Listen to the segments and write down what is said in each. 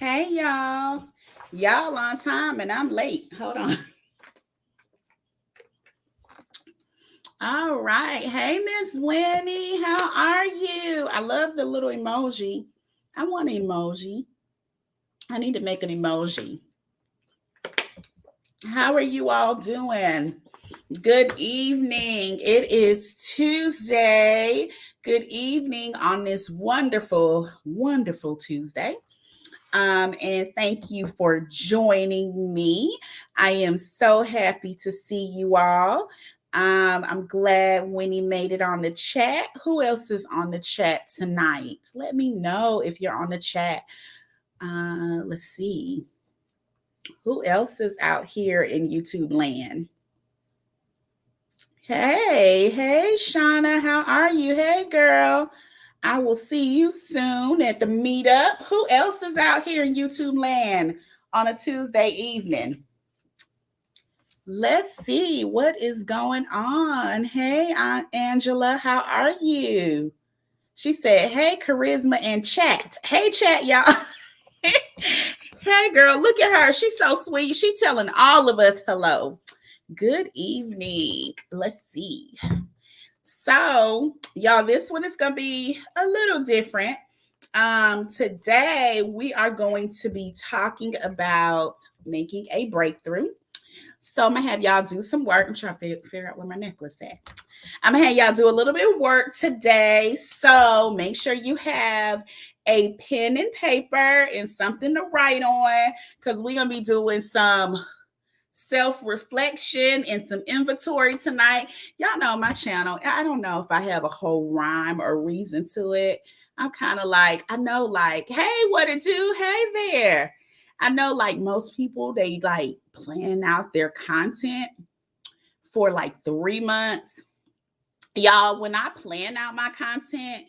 Hey, y'all. Y'all on time and I'm late. Hold on. All right. Hey, Miss Winnie. How are you? I love the little emoji. I want an emoji. I need to make an emoji. How are you all doing? Good evening. It is Tuesday. Good evening on this wonderful, wonderful Tuesday. And thank you for joining me. I am so happy to see you all. I'm glad Winnie made it on the chat. Who else is on the chat tonight? Let me know if you're on the chat. Let's see. Who else is out here in YouTube land? Hey, Shauna, how are you? Hey, girl. I will see you soon at the meetup. Who else is out here in YouTube land on a Tuesday evening? Let's see what is going on. Hey, Aunt Angela, how are you? She said, hey, Charisma and chat. Hey, chat, y'all. Hey, girl, look at her. She's so sweet. She's telling all of us hello. Good evening. Let's see. So, y'all, this one is going to be a little different. Today we are going to be talking about making a breakthrough. So I'm gonna have y'all do some work. I'm trying to figure out where my necklace at. I'm gonna have y'all do a little bit of work today. So make sure you have a pen and paper and something to write on, because we're gonna be doing some self-reflection and some inventory tonight. Y'all know my channel. I don't know if I have a whole rhyme or reason to it. I'm kind of like, I know, like, hey, what it do? Hey there. I know, like, most people, they like plan out their content for like 3 months. Y'all, when I plan out my content,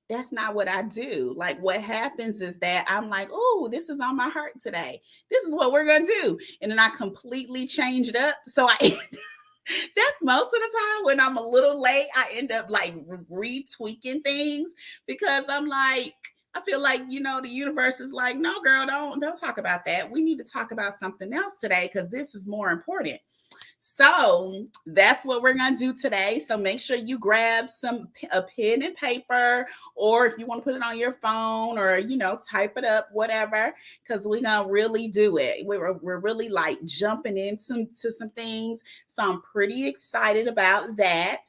that's not what I do. Like, what happens is that I'm like, oh, this is on my heart today. This is what we're going to do. And then I completely change it up. So that's most of the time when I'm a little late, I end up like retweaking things, because I'm like, I feel like, the universe is like, no, girl, don't talk about that. We need to talk about something else today, because this is more important. So that's what we're going to do today. So make sure you grab a pen and paper, or if you want to put it on your phone, or, type it up, whatever, because we're going to really do it. We're really like jumping into some things. So I'm pretty excited about that.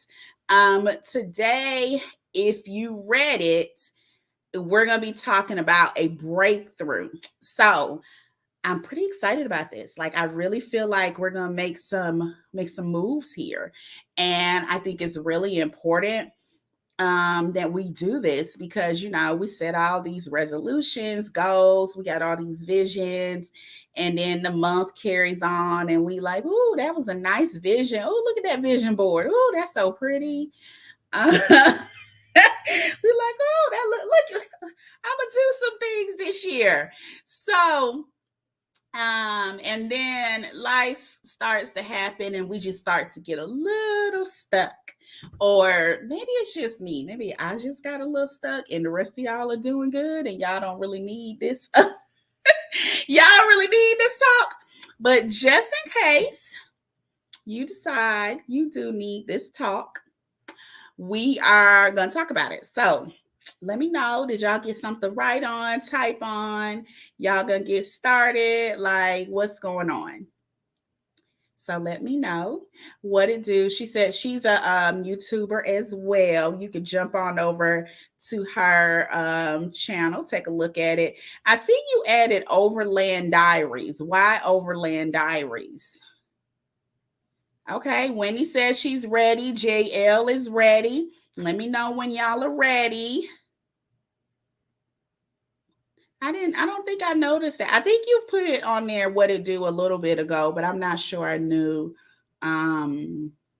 Today, if you read it, we're going to be talking about a breakthrough. So I'm pretty excited about this. Like, I really feel like we're going to make some moves here. And I think it's really important that we do this, because, we set all these resolutions, goals, we got all these visions, and then the month carries on and we like, oh, that was a nice vision. Oh, look at that vision board. Oh, that's so pretty. We're like, oh, that look, I'm gonna do some things this year. So and then life starts to happen and we just start to get a little stuck. Or maybe it's just me. Maybe I just got a little stuck and the rest of y'all are doing good and y'all don't really need this. Y'all don't really need this talk. But just in case you decide you do need this talk, we are going to talk about it. So let me know. Did y'all get something to write on, type on? Y'all gonna get started? Like, what's going on? So let me know what it do. She said she's a YouTuber as well. You can jump on over to her channel, take a look at it. I see you added Overland Diaries. Why Overland Diaries? Okay, Wendy says she's ready. JL is ready. Let me know when y'all are ready. I don't think I noticed that. I think you've put it on there what it do a little bit ago, but I'm not sure I knew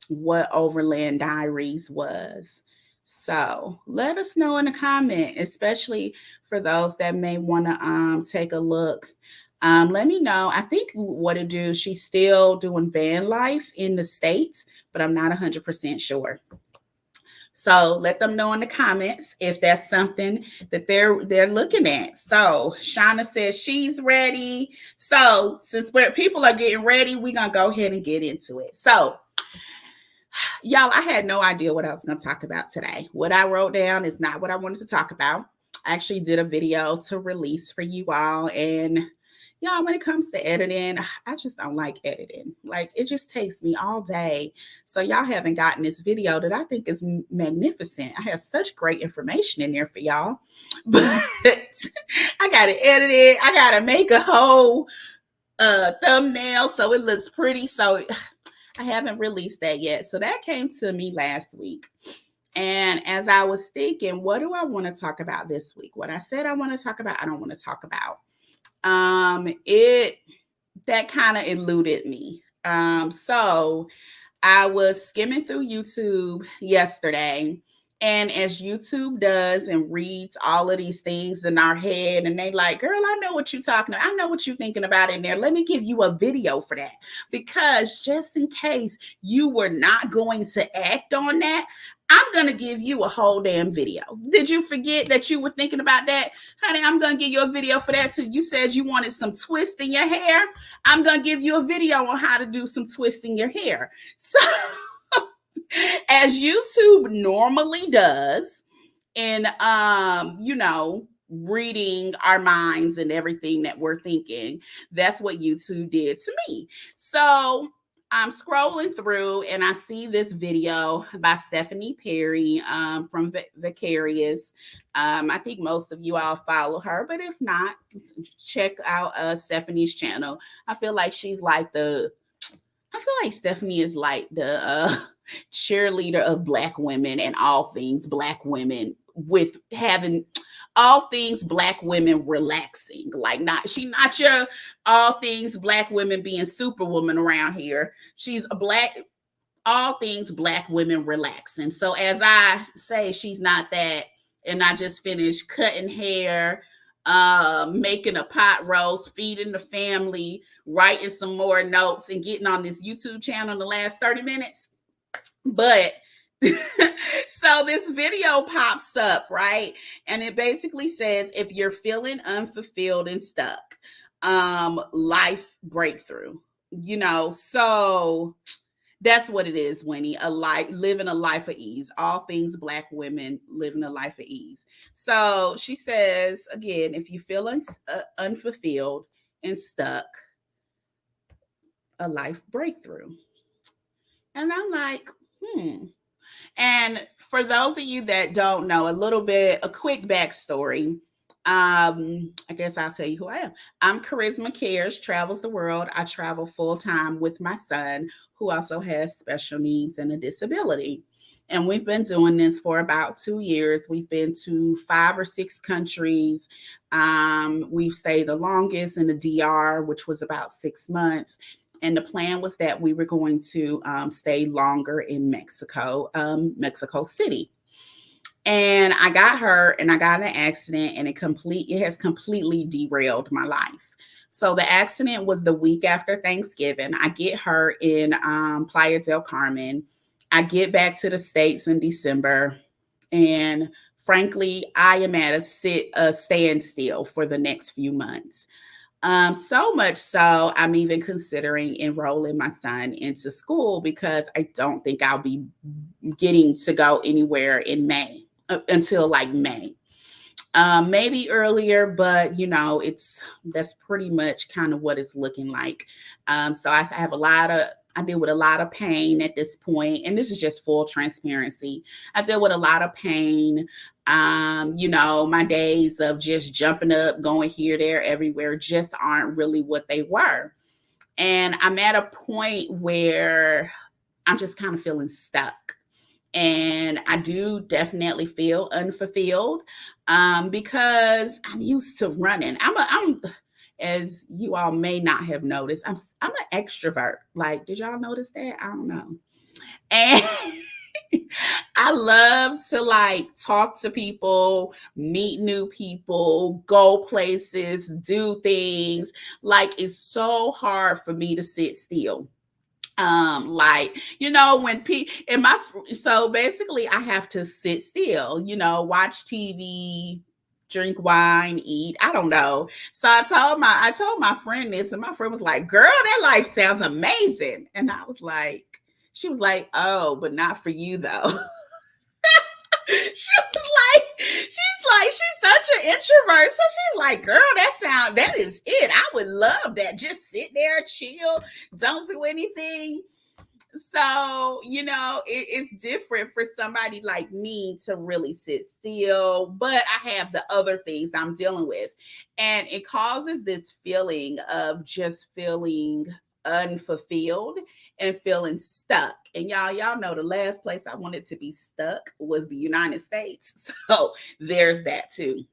what Overland Diaries was. So let us know in the comment, especially for those that may want to take a look. Let me know. I think what it do, she's still doing van life in the States, but I'm not 100% sure. So let them know in the comments if that's something that they're looking at. So Shauna says she's ready. So since people are getting ready, we're gonna go ahead and get into it. So y'all, I had no idea what I was gonna talk about today. What I wrote down is not what I wanted to talk about. I actually did a video to release for you all, and y'all, when it comes to editing, I just don't like editing. Like, it just takes me all day. So y'all haven't gotten this video that I think is magnificent. I have such great information in there for y'all, but I gotta edit it. I gotta make a whole thumbnail so it looks pretty. So I haven't released that yet. So that came to me last week. And as I was thinking, what do I want to talk about this week? What I said I want to talk about, I don't want to talk about. That kind of eluded me. So I was skimming through YouTube yesterday, and as YouTube does and reads all of these things in our head, and they like, girl, I know what you're talking about. I know what you're thinking about in there. Let me give you a video for that. Because just in case you were not going to act on that, I'm going to give you a whole damn video. Did you forget that you were thinking about that? Honey, I'm going to give you a video for that too. You said you wanted some twist in your hair. I'm going to give you a video on how to do some twist in your hair. So as YouTube normally does in reading our minds and everything that we're thinking, that's what YouTube did to me. So I'm scrolling through and I see this video by Stephanie Perry from Vicarious. I think most of you all follow her, but if not, check out Stephanie's channel. I feel like Stephanie is like the cheerleader of Black women and all things Black women, with having all things Black women relaxing. Like, she's not your all things Black women being superwoman around here. She's all things Black women relaxing. So as I say, she's not that, and I just finished cutting hair, making a pot roast, feeding the family, writing some more notes, and getting on this YouTube channel in the last 30 minutes. But so this video pops up, right? And it basically says, if you're feeling unfulfilled and stuck, life breakthrough, so that's what it is, Winnie. Living a life of ease. All things Black women living a life of ease. So she says, again, if you feel unfulfilled and stuck, a life breakthrough. And I'm like, And for those of you that don't know, a quick backstory. I guess I'll tell you who I am. I'm Charisma Cares, travels the world. I travel full time with my son, who also has special needs and a disability. And we've been doing this for about 2 years. We've been to 5 or 6 countries. We've stayed the longest in the DR, which was about 6 months. And the plan was that we were going to stay longer in Mexico City. And I got hurt and I got in an accident, and it has completely derailed my life. So the accident was the week after Thanksgiving. I get hurt in Playa del Carmen. I get back to the States in December. And frankly, I am at a standstill for the next few months. So much so, I'm even considering enrolling my son into school, because I don't think I'll be getting to go anywhere in May, until like May. Maybe earlier, but that's pretty much kind of what it's looking like. So I deal with a lot of pain at this point, and this is just full transparency. I deal with a lot of pain. My days of just jumping up, going here, there, everywhere just aren't really what they were. And I'm at a point where I'm just kind of feeling stuck. And I do definitely feel unfulfilled because I'm used to running. I'm as you all may not have noticed, I'm an extrovert. Like, did y'all notice that? I don't know. And I love to talk to people, meet new people, go places, do things. Like, it's so hard for me to sit still. Like, when so basically I have to sit still, watch TV, drink wine, eat, I don't know. So I told my friend this, and my friend was like, girl, that life sounds amazing. And I was like, she was like, oh, but not for you though. She's such an introvert. So she's like, girl, that is it. I would love that. Just sit there, chill, don't do anything. So it's different for somebody like me to really sit still, but I have the other things I'm dealing with, and it causes this feeling of just feeling unfulfilled and feeling stuck. And y'all know the last place I wanted to be stuck was the United States. So there's that too.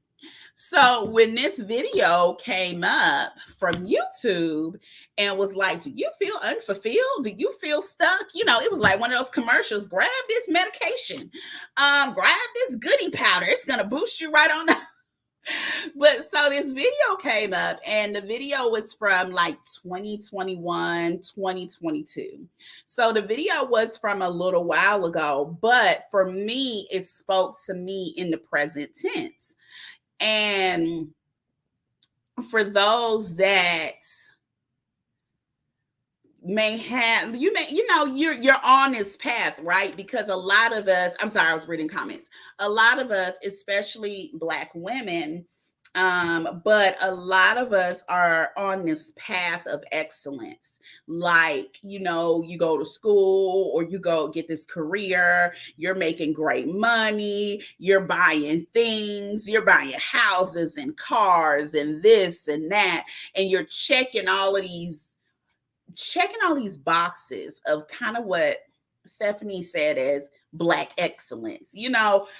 So when this video came up from YouTube and was like, do you feel unfulfilled? Do you feel stuck? It was like one of those commercials, grab this medication, grab this goodie powder. It's going to boost you right on up. But so this video came up, and the video was from like 2021, 2022. So the video was from a little while ago, but for me, it spoke to me in the present tense. And for those that may have, you're on this path, right? Because a lot of us, I'm sorry, I was reading comments. A lot of us, especially Black women, but a lot of us are on this path of excellence. Like, you go to school or you go get this career, you're making great money, you're buying things, you're buying houses and cars and this and that, and you're checking all these boxes of kind of what Stephanie said as Black excellence.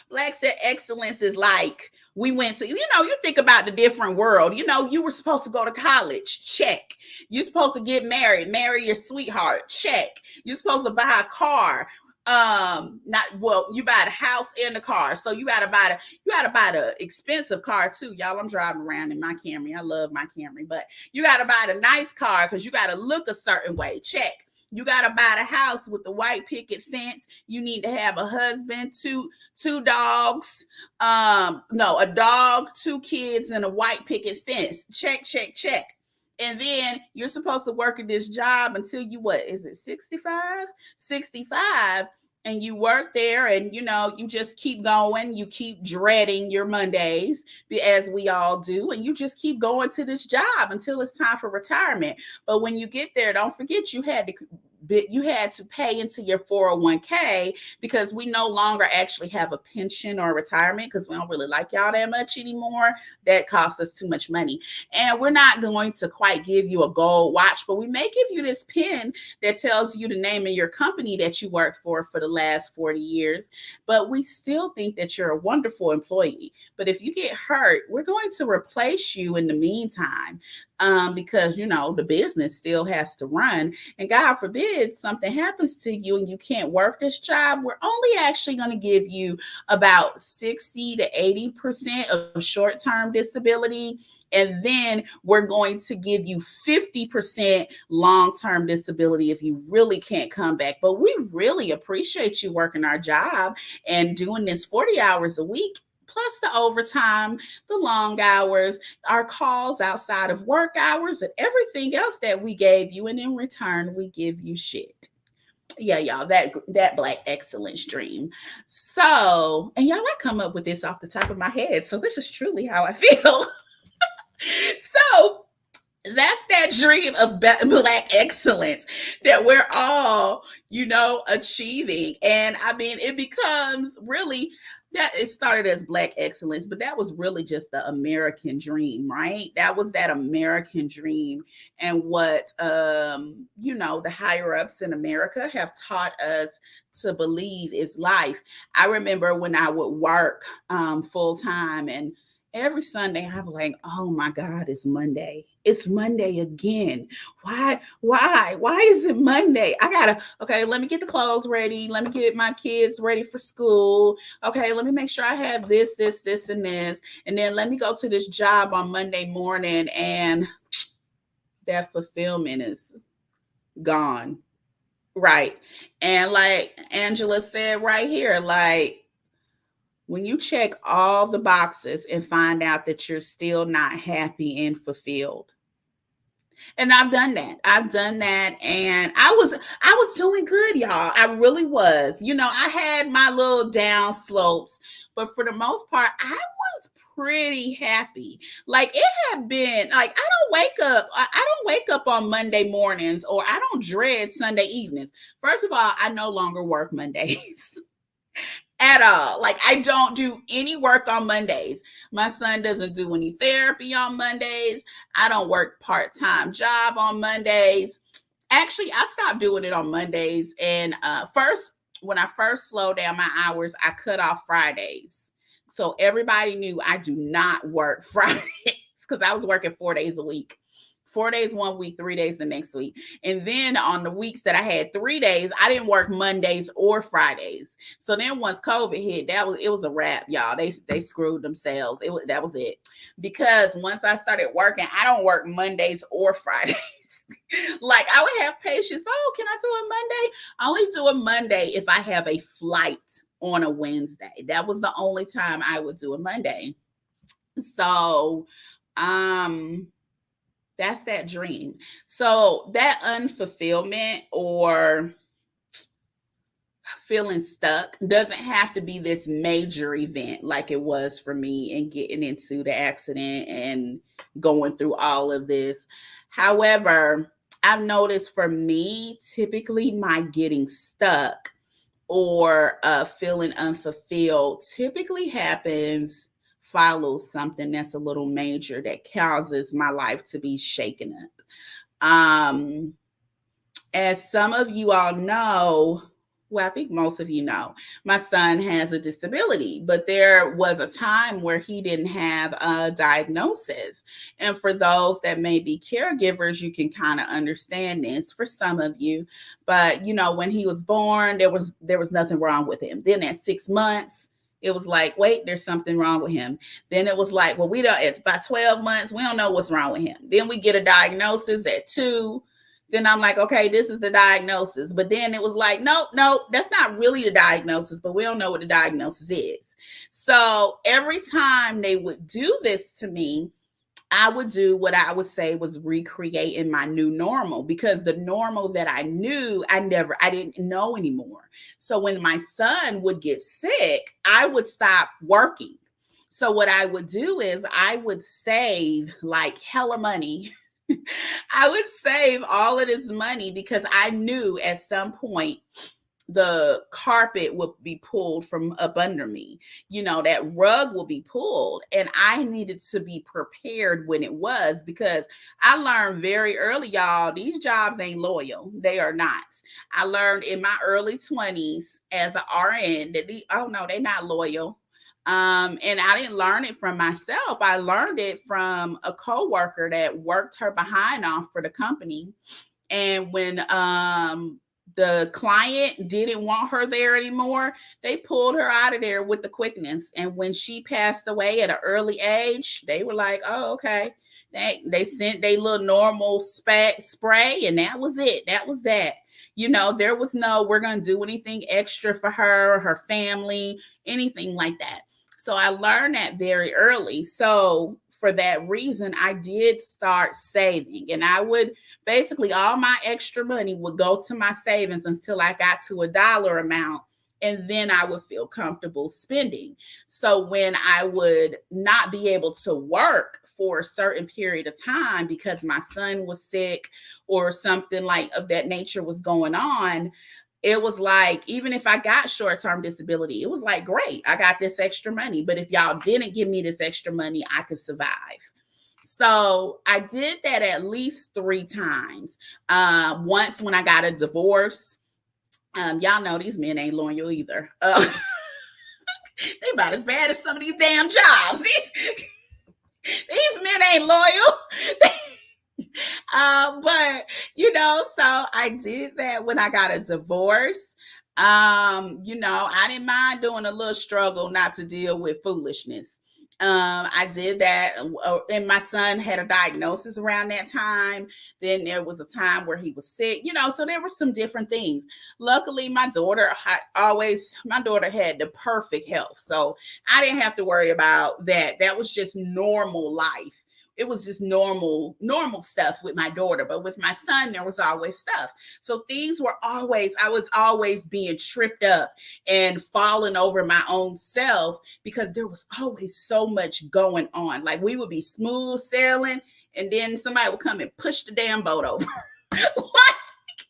Black excellence is like, we went to, you think about the different world. You were supposed to go to college, check. You're supposed to get married, marry your sweetheart, check. You're supposed to buy a car. You buy the house and the car. So you gotta buy the expensive car too. Y'all, I'm driving around in my Camry. I love my Camry, but you gotta buy the nice car because you gotta look a certain way. Check. You gotta buy the house with the white picket fence. You need to have a husband, two dogs, a dog, 2 kids, and a white picket fence. Check, check, check. And then you're supposed to work at this job until you, what is it, 65? 65. And you work there, and you just keep going. You keep dreading your Mondays, as we all do, and you just keep going to this job until it's time for retirement. But when you get there, don't forget you had to pay into your 401k, because we no longer actually have a pension or retirement, because we don't really like y'all that much anymore. That costs us too much money. And we're not going to quite give you a gold watch, but we may give you this pin that tells you the name of your company that you worked for the last 40 years. But we still think that you're a wonderful employee. But if you get hurt, we're going to replace you in the meantime, because the business still has to run. And God forbid something happens to you and you can't work this job, we're only actually going to give you about 60 to 80% of short-term disability. And then we're going to give you 50% long-term disability if you really can't come back. But we really appreciate you working our job and doing this 40 hours a week, plus the overtime, the long hours, our calls outside of work hours, and everything else that we gave you. And in return, we give you shit. Yeah, y'all, that Black excellence dream. So, and y'all, I come up with this off the top of my head. So this is truly how I feel. So that's that dream of Black excellence that we're all, achieving. And I mean, it becomes really that it started as Black excellence, but that was really just the American dream, right? That was that American dream. And what, the higher ups in America have taught us to believe is life. I remember when I would work full time, and every Sunday I'm like, oh my God, it's Monday. It's Monday again. Why is it Monday? Okay, let me get the clothes ready. Let me get my kids ready for school. Okay, let me make sure I have this, and this. And then let me go to this job on Monday morning, and that fulfillment is gone. Right. And like Angela said right here, like when you check all the boxes and find out that you're still not happy and fulfilled. And I've done that. I've done that, and I was doing good, y'all. I really was. I had my little down slopes, but for the most part, I was pretty happy. Like it had been like I don't wake up on Monday mornings, or I don't dread Sunday evenings. First of all, I no longer work Mondays. At all. Like I don't do any work on Mondays. My son doesn't do any therapy on Mondays. I don't work part-time job on Mondays. Actually, I stopped doing it on Mondays. And first, when I first slowed down my hours, I cut off Fridays. So everybody knew I do not work Fridays because I was working 4 days a week. 4 days one week, 3 days the next week. And then on the weeks that I had 3 days, I didn't work Mondays or Fridays. So then once COVID hit, it was a wrap, y'all. They screwed themselves. That was it. Because once I started working, I don't work Mondays or Fridays. Like I would have patients. Oh, can I do a Monday? I only do a Monday if I have a flight on a Wednesday. That was the only time I would do a Monday. So, that's that dream. So that unfulfillment or feeling stuck doesn't have to be this major event like it was for me and getting into the accident and going through all of this. However, I've noticed for me, typically my getting stuck or feeling unfulfilled typically happens, follows something that's a little major that causes my life to be shaken up. As some of you all know, well, I think most of you know, my son has a disability, but there was a time where he didn't have a diagnosis. And for those that may be caregivers, you can kind of understand this for some of you. But when he was born, there was nothing wrong with him. Then at 6 months, it was like, wait, there's something wrong with him. Then it was like, well, it's by 12 months, we don't know what's wrong with him. Then we get a diagnosis at 2. Then I'm like, okay, this is the diagnosis. But then it was like, nope, that's not really the diagnosis, but we don't know what the diagnosis is. So every time they would do this to me, I would do what I would say was recreating my new normal, because the normal that I knew, I didn't know anymore. So when my son would get sick, I would stop working. So what I would do is I would save like hella money. I would save all of this money because I knew at some point the carpet would be pulled from up under me. That rug will be pulled. And I needed to be prepared when it was, because I learned very early, y'all, these jobs ain't loyal. They are not. I learned in my early 20s as an RN that they're not loyal. And I didn't learn it from myself. I learned it from a coworker that worked her behind off for the company. And when the client didn't want her there anymore, they pulled her out of there with the quickness. And when she passed away at an early age, they were like, oh, okay. They sent their little normal spray, and that was it. That was that. There was no, we're going to do anything extra for her family, anything like that. So I learned that very early. So for that reason, I did start saving, and I would basically, all my extra money would go to my savings until I got to a dollar amount. And then I would feel comfortable spending. So when I would not be able to work for a certain period of time because my son was sick or something like of that nature was going on, it was like, even if I got short-term disability, it was like, great, I got this extra money. But if y'all didn't give me this extra money, I could survive. So I did that at least 3 times. Once when I got a divorce. Y'all know these men ain't loyal either. They about as bad as some of these damn jobs. These men ain't loyal. But so I did that when I got a divorce. I didn't mind doing a little struggle not to deal with foolishness. I did that, and my son had a diagnosis around that time. Then there was a time where he was sick, so there were some different things. Luckily, my daughter had the perfect health, so I didn't have to worry about that. That was just normal life. It was just normal stuff with my daughter, but with my son, there was always stuff. So I was always being tripped up and falling over my own self because there was always so much going on. Like we would be smooth sailing, and then somebody would come and push the damn boat over. Like,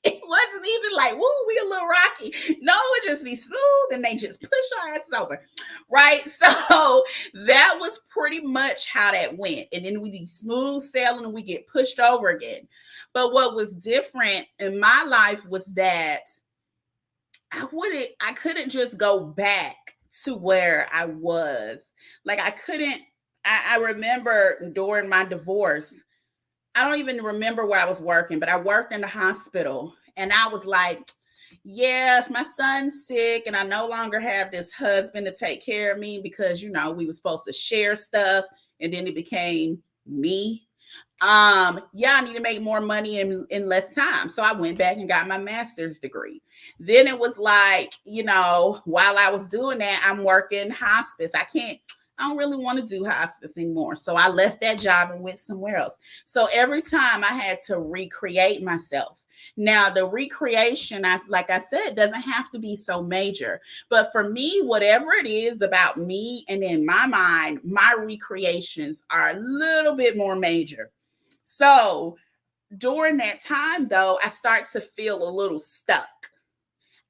it wasn't even like, woo, we a little rocky. No, it would just be smooth and they just push our asses over. Right. So that was pretty much how that went. And then we'd be smooth sailing and we get pushed over again. But what was different in my life was that I couldn't just go back to where I was. Like I remember during my divorce, I don't even remember where I was working, but I worked in the hospital and I was like, yeah, if my son's sick and I no longer have this husband to take care of me because, we were supposed to share stuff and then it became me. Yeah, I need to make more money in less time. So I went back and got my master's degree. Then it was like, while I was doing that, I'm working hospice. I don't really want to do hospice anymore. So I left that job and went somewhere else. So every time I had to recreate myself. Now, the recreation, like I said, doesn't have to be so major. But for me, whatever it is about me and in my mind, my recreations are a little bit more major. So during that time, though, I start to feel a little stuck.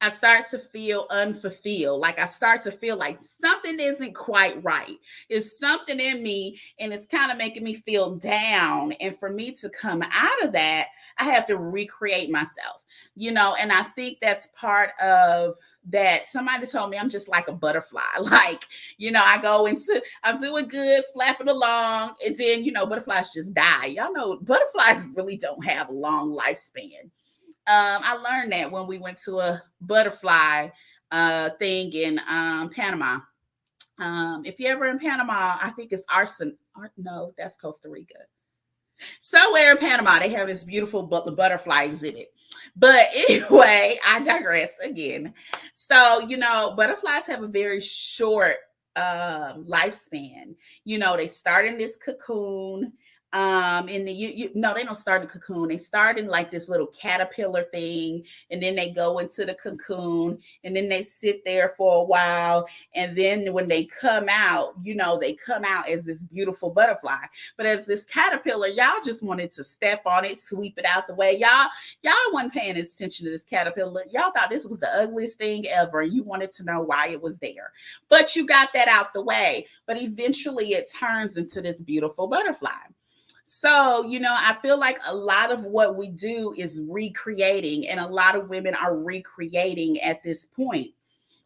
I start to feel unfulfilled. Like I start to feel like something isn't quite right. It's something in me and it's kind of making me feel down. And for me to come out of that, I have to recreate myself, and I think that's part of that. Somebody told me I'm just like a butterfly. Like, I'm doing good, flapping along, and then, butterflies just die. Y'all know butterflies really don't have a long lifespan. I learned that when we went to a butterfly thing in Panama. If you're ever in Panama, I think it's no, that's Costa Rica. Somewhere in Panama, they have this beautiful butterfly exhibit. But anyway, I digress again. So, butterflies have a very short lifespan. They start in this cocoon. In the no, they don't start in cocoon. They start in like this little caterpillar thing, and then they go into the cocoon, and then they sit there for a while, and then when they come out, they come out as this beautiful butterfly. But as this caterpillar, y'all just wanted to step on it, sweep it out the way. Y'all wasn't paying attention to this caterpillar. Y'all thought this was the ugliest thing ever, and you wanted to know why it was there. But you got that out the way. But eventually, it turns into this beautiful butterfly. So, I feel like a lot of what we do is recreating, and a lot of women are recreating at this point.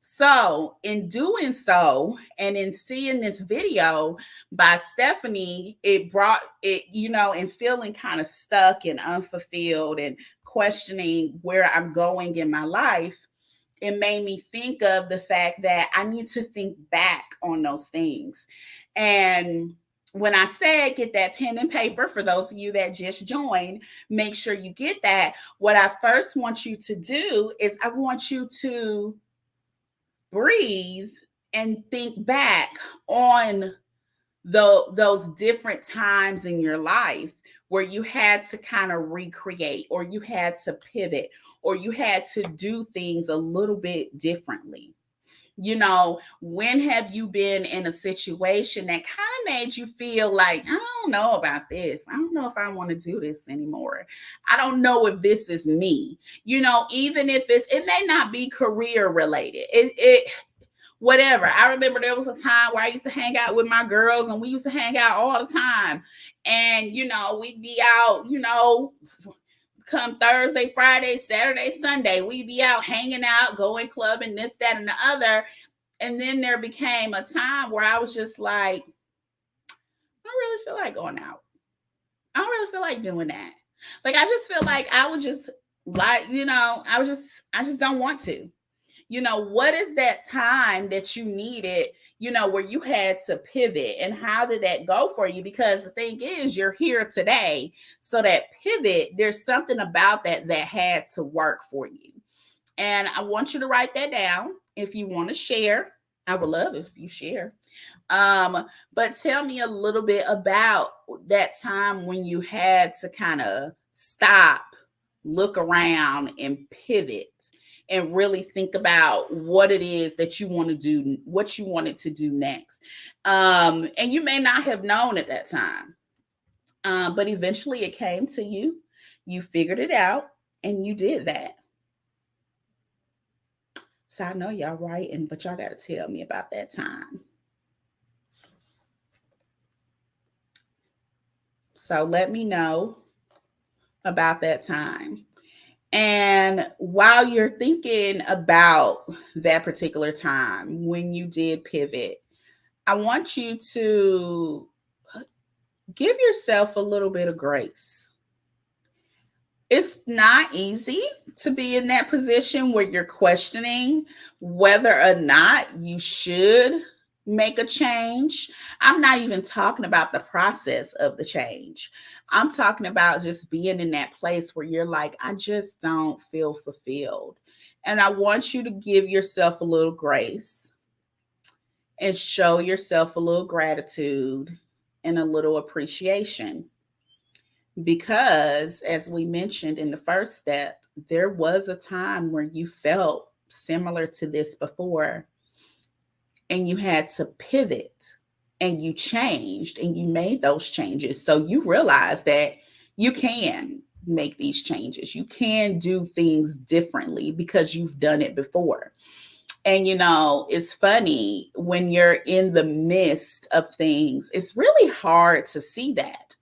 So, in doing so, and in seeing this video by Stephanie, it brought it, and feeling kind of stuck and unfulfilled and questioning where I'm going in my life. It made me think of the fact that I need to think back on those things. And when I said get that pen and paper, for those of you that just joined, make sure you get that. What I first want you to do is I want you to breathe and think back on those different times in your life where you had to kind of recreate, or you had to pivot, or you had to do things a little bit differently. When have you been in a situation that kind of made you feel like, I don't know about this. I don't know if I want to do this anymore. I don't know if this is me. Even if it may not be career related. It whatever. I remember there was a time where I used to hang out with my girls, and we used to hang out all the time. And, we'd be out, come Thursday, Friday, Saturday, Sunday, we'd be out hanging out, going clubbing, this, that, and the other. And then there became a time where I was just like, I don't really feel like going out. I don't really feel like doing that. Like, I just feel like I would just like, I just don't want to. What is that time that you needed, where you had to pivot, and how did that go for you? Because the thing is, you're here today. So that pivot, there's something about that had to work for you. And I want you to write that down if you want to share. I would love if you share. But tell me a little bit about that time when you had to kind of stop, look around, and pivot, and really think about what it is that you want to do, what you wanted to do next. And you may not have known at that time, but eventually it came to you. You figured it out, and you did that. So I know y'all writing, but y'all got to tell me about that time. So let me know about that time. And while you're thinking about that particular time when you did pivot, I want you to give yourself a little bit of grace. It's not easy to be in that position where you're questioning whether or not you should make a change. I'm not even talking about the process of the change. I'm talking about just being in that place where you're like, I just don't feel fulfilled. And I want you to give yourself a little grace and show yourself a little gratitude and a little appreciation. Because, as we mentioned in the first step, there was a time where you felt similar to this before, and you had to pivot, and you changed, and you made those changes. So you realize that you can make these changes. You can do things differently because you've done it before. And it's funny when you're in the midst of things, it's really hard to see that.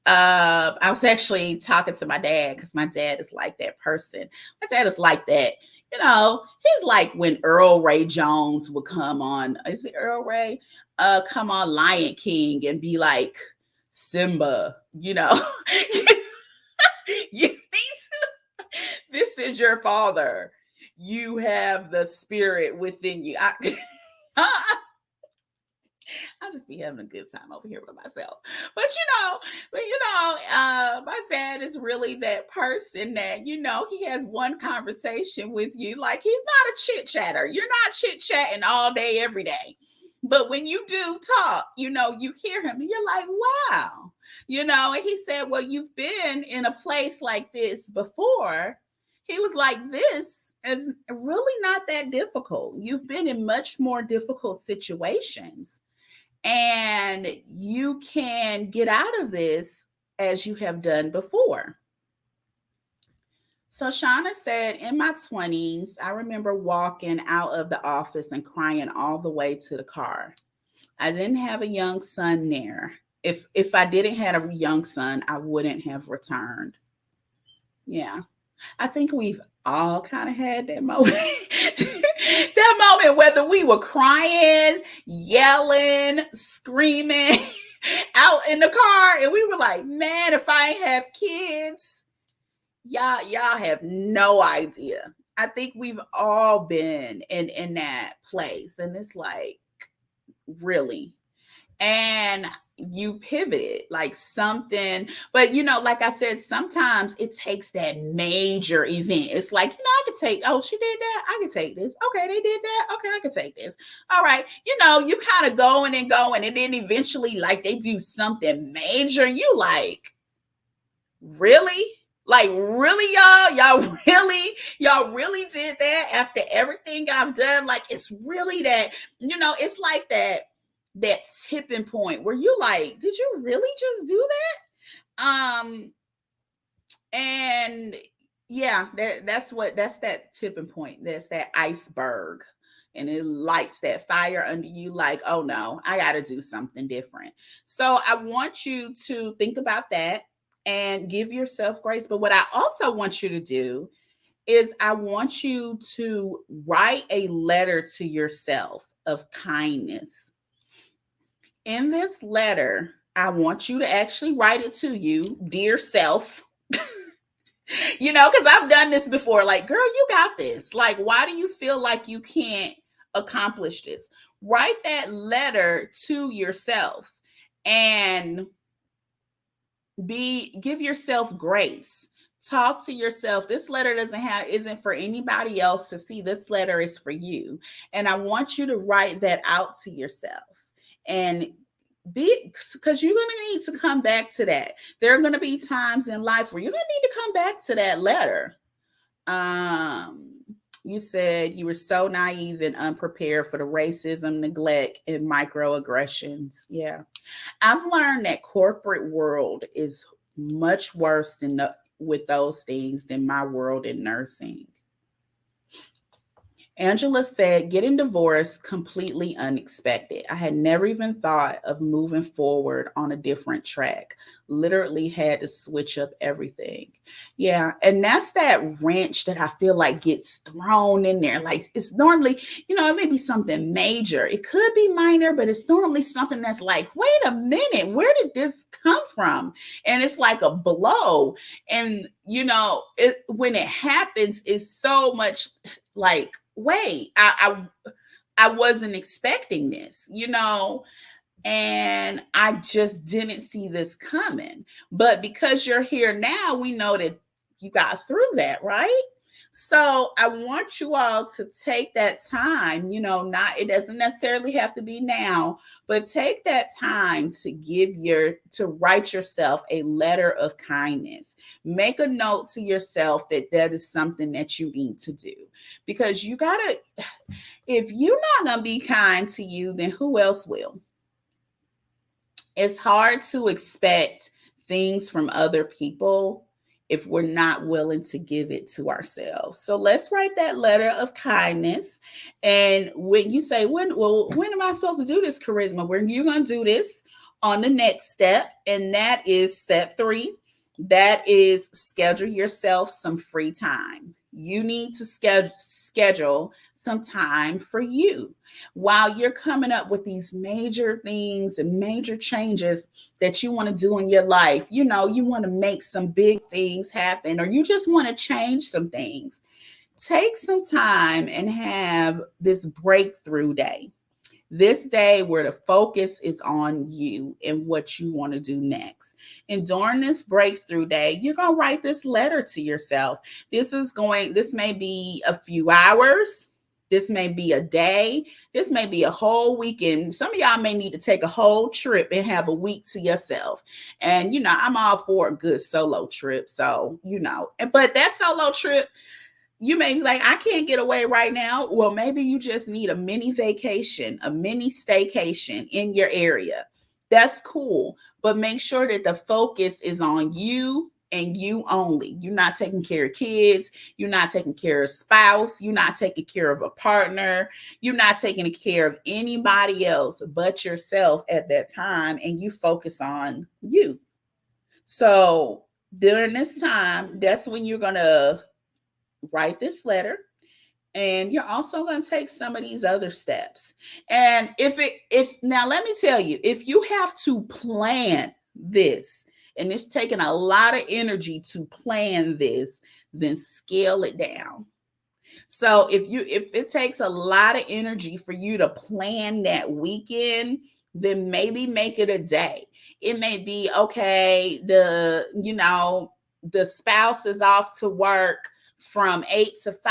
I was actually talking to my dad, because my dad is like that person. My dad is like that. He's like when Earl Ray Jones would come on. Is it Earl Ray? Come on Lion King and be like, Simba, you need to. This is your father. You have the spirit within you. I'll just be having a good time over here with myself. But my dad is really that person that, he has one conversation with you. Like, he's not a chit chatter. You're not chit chatting all day, every day. But when you do talk, you hear him and you're like, wow. And he said, well, you've been in a place like this before. He was like, this is really not that difficult. You've been in much more difficult situations. And you can get out of this as you have done before. So Shauna said, in my 20s, I remember walking out of the office and crying all the way to the car. I didn't have a young son there. If I didn't have a young son, I wouldn't have returned. Yeah. I think we've all kind of had that moment. That moment, whether we were crying, yelling, screaming out in the car, and we were like, man, if I ain't have kids, y'all have no idea. I think we've all been in that place, and it's like, really. And you pivoted like something, but like I said, sometimes it takes that major event. It's like, I could take, oh, she did that, I could take this. Okay, they did that, okay, I could take this. All right, you kind of going, and then eventually, like, they do something major, and you like, really? Like, really, y'all really did that after everything I've done? Like, it's really that, it's like that tipping point where you're like, did you really just do that? And yeah, that's that tipping point. That's that iceberg, and it lights that fire under you like, oh no, I got to do something different. So I want you to think about that and give yourself grace. But what I also want you to do is I want you to write a letter to yourself of kindness. In this letter, I want you to actually write it to you, dear self. Because I've done this before. Like, girl, you got this. Like, why do you feel like you can't accomplish this? Write that letter to yourself and give yourself grace. Talk to yourself. This letter isn't for anybody else to see. This letter is for you. And I want you to write that out to yourself. And because you're going to need to come back to that. There are going to be times in life where you're going to need to come back to that letter. You said you were so naive and unprepared for the racism, neglect, and microaggressions. Yeah. I've learned that corporate world is much worse with those things than my world in nursing. Angela said, getting divorced completely unexpected. I had never even thought of moving forward on a different track. Literally had to switch up everything. Yeah. And that's that wrench that I feel like gets thrown in there. Like, it's normally, it may be something major. It could be minor, but it's normally something that's like, wait a minute, where did this come from? And it's like a blow. And, when it happens, it's so much like, wait, I wasn't expecting this, and I just didn't see this coming. But because you're here now, we know that you got through that, right? So I want you all to take that time, it doesn't necessarily have to be now, but take that time to write yourself a letter of kindness. Make a note to yourself that is something that you need to do, because if you're not going to be kind to you, then who else will? It's hard to expect things from other people if we're not willing to give it to ourselves. So let's write that letter of kindness. And when you say, when am I supposed to do this, Charisma? When you're going to do this on the next step, and that is step 3. That is schedule yourself some free time. You need to schedule some time for you while you're coming up with these major things and major changes that you want to do in your life. You want to make some big things happen, or you just want to change some things. Take some time and have this breakthrough day. This day where the focus is on you and what you want to do next. And during this breakthrough day, you're going to write this letter to yourself. This may be a few hours. This may be a day. This may be a whole weekend. Some of y'all may need to take a whole trip and have a week to yourself. And, I'm all for a good solo trip. So, but that solo trip, you may be like, I can't get away right now. Well, maybe you just need a mini vacation, a mini staycation in your area. That's cool. But make sure that the focus is on you and you only. You're not taking care of kids. You're not taking care of a spouse. You're not taking care of a partner. You're not taking care of anybody else but yourself at that time. And you focus on you. So during this time, that's when you're going to write this letter, and you're also going to take some of these other steps. And now let me tell you, if you have to plan this, and it's taking a lot of energy to plan this, then scale it down. So if it takes a lot of energy for you to plan that weekend, then maybe make it a day. It may be, okay, the spouse is off to work from 8 to 5.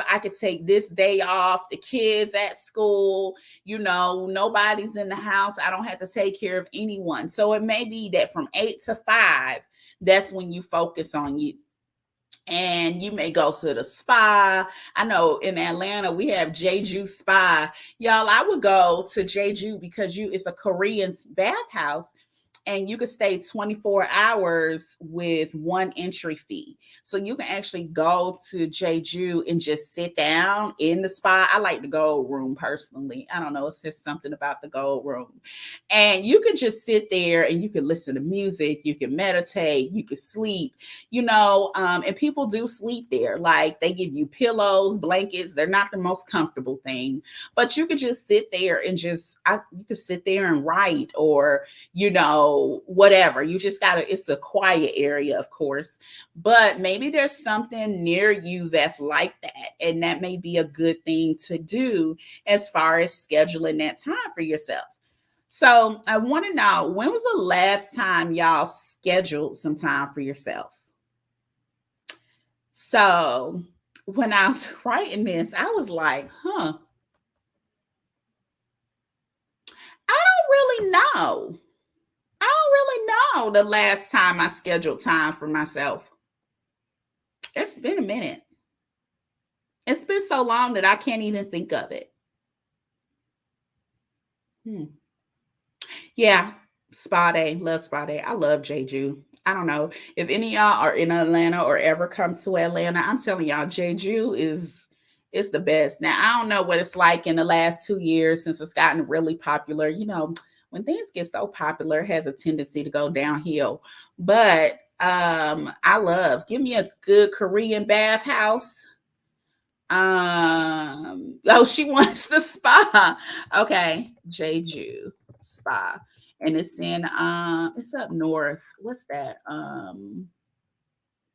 I could take this day off. The kids at school, nobody's in the house. I don't have to take care of anyone. So it may be that from 8 to 5, that's when you focus on you. And you may go to the spa. I know in Atlanta, we have Jeju Spa. Y'all, I would go to Jeju because it's a Korean bathhouse. And you could stay 24 hours with one entry fee. So you can actually go to Jeju and just sit down in the spa. I like the gold room personally. I don't know, it's just something about the gold room. And you can just sit there and you can listen to music, you can meditate, you can sleep, and people do sleep there. Like, they give you pillows, blankets. They're not the most comfortable thing, but you could just sit there and you could sit there and write, or, know, whatever. You just gotta, it's a quiet area, of course, but maybe there's something near you that's like that. And that may be a good thing to do as far as scheduling that time for yourself. So I want to know, when was the last time y'all scheduled some time for yourself? So when I was writing this, I was like, I don't really know. I don't really know the last time I scheduled time for myself. It's been a minute. It's been so long that I can't even think of it. Hmm. Yeah, spa day. Love spa day. I love Jeju. I don't know if any of y'all are in Atlanta or ever come to Atlanta. I'm telling y'all, Jeju is the best. Now I don't know what it's like in the last 2 years since it's gotten really popular. You know, when things get so popular, it has a tendency to go downhill. But I love. Give me a good Korean bathhouse. Oh, she wants the spa. Okay, Jeju spa. And it's up north. What's that?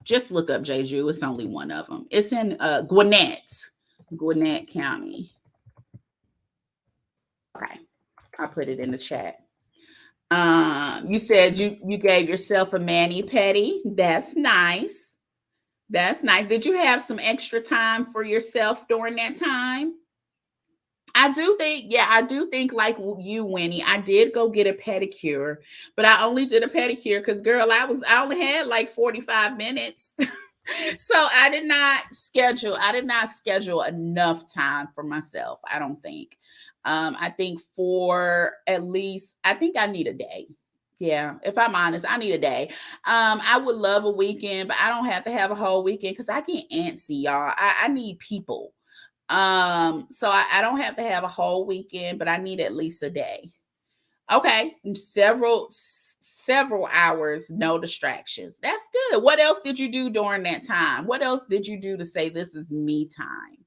Just look up Jeju. It's only one of them. It's in Gwinnett County. Okay. I put it in the chat. You said you gave yourself a mani pedi. That's nice. That's nice. Did you have some extra time for yourself during that time? I do think like you, Winnie, I did go get a pedicure, but I only did a pedicure because, girl, I only had like 45 minutes. So I did not schedule enough time for myself. I don't think. I think for at least, I think I need a day. Yeah, if I'm honest, I need a day. I would love a weekend, but I don't have to have a whole weekend because I get antsy, y'all. I need people. So I don't have to have a whole weekend, but I need at least a day. Okay, several hours, no distractions. That's good. What else did you do during that time? What else did you do to say this is me time?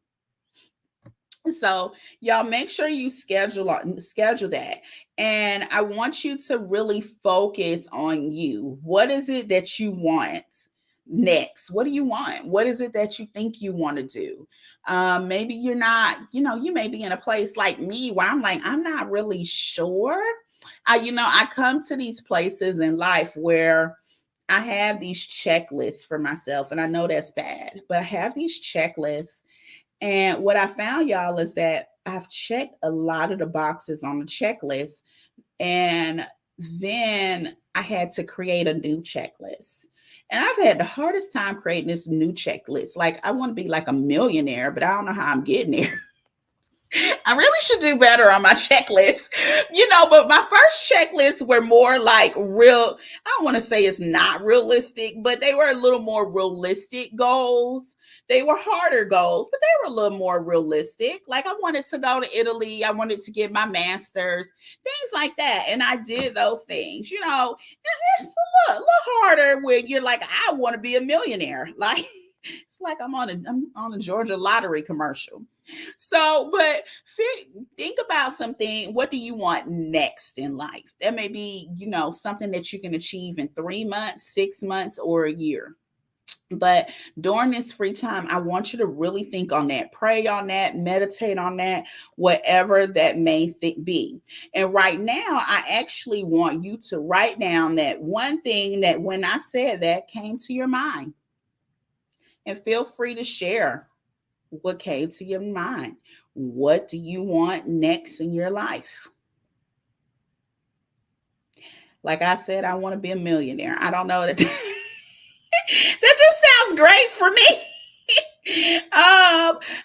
So y'all make sure you schedule that. And I want you to really focus on you. What is it that you want next? What do you want? What is it that you think you want to do? Maybe you're not, you may be in a place like me where I'm like, I'm not really sure. I come to these places in life where I have these checklists for myself, and I know that's bad, but I have these checklists. And what I found, y'all, is that I've checked a lot of the boxes on the checklist. And then I had to create a new checklist. And I've had the hardest time creating this new checklist. Like, I want to be like a millionaire, but I don't know how I'm getting there. I really should do better on my checklist, but my first checklists were more like real. I don't want to say it's not realistic, but they were a little more realistic goals. They were harder goals, but they were a little more realistic. Like, I wanted to go to Italy. I wanted to get my master's, things like that. And I did those things, it's a little harder when you're like, I want to be a millionaire. Like, it's like I'm on a Georgia lottery commercial. So, but think about something. What do you want next in life? That may be, something that you can achieve in 3 months, 6 months, or a year. But during this free time, I want you to really think on that, pray on that, meditate on that, whatever that may be. And right now, I actually want you to write down that one thing that when I said that came to your mind. And feel free to share what came to your mind. What do you want next in your life? Like I said, I want to be a millionaire. I don't know that that just sounds great for me.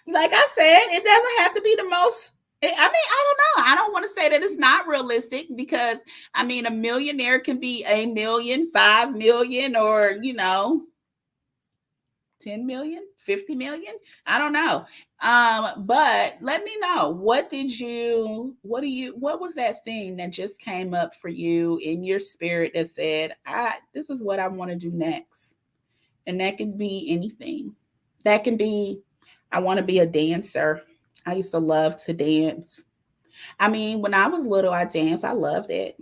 Like I said, it doesn't have to be the most. I don't know. I don't want to say that it's not realistic because a millionaire can be 1 million, 5 million, or 10 million, 50 million. I don't know. But let me know, what was that thing that just came up for you in your spirit that said, this is what I want to do next. And that could be anything. That can be, I want to be a dancer. I used to love to dance. When I was little, I danced. I loved it.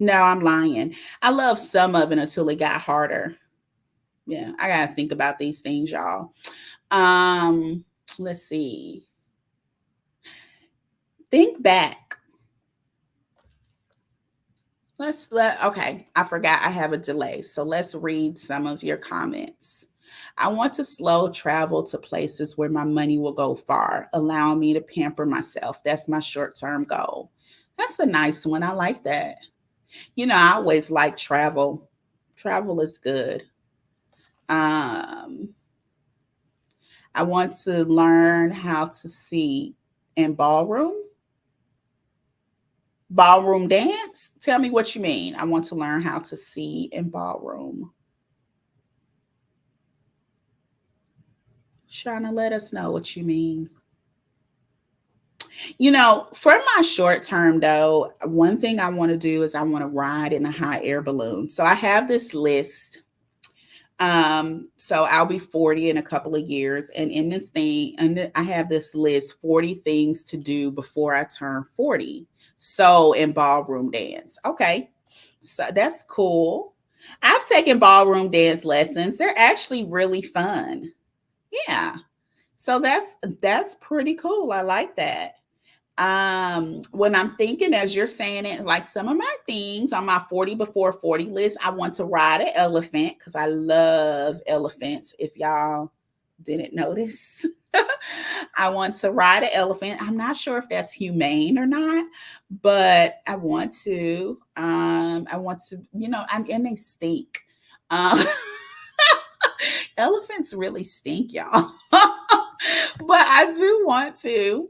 No, I'm lying. I love some of it until it got harder. Yeah, I gotta think about these things, y'all. Um, let's see. Think back. Okay, I forgot I have a delay. So let's read some of your comments. I want to slow travel to places where my money will go far, allowing me to pamper myself. That's my short-term goal. That's a nice one. I like that. I always like travel. Travel is good. Um, I want to learn how to see in ballroom dance. Tell me what you mean. I want to learn how to see in ballroom. Trying to let us know what you mean. For my short term though, one thing I want to do is I want to ride in a hot air balloon. So I have this list. So I'll be 40 in a couple of years. And in this thing, and I have this list, 40 things to do before I turn 40. So in ballroom dance. Okay. So that's cool. I've taken ballroom dance lessons. They're actually really fun. Yeah. So that's pretty cool. I like that. When I'm thinking as you're saying it, like some of my things on my 40 before 40 list, I want to ride an elephant because I love elephants. If y'all didn't notice, I want to ride an elephant. I'm not sure if that's humane or not, but I want to. And they stink. Um, elephants really stink, y'all. But I do want to.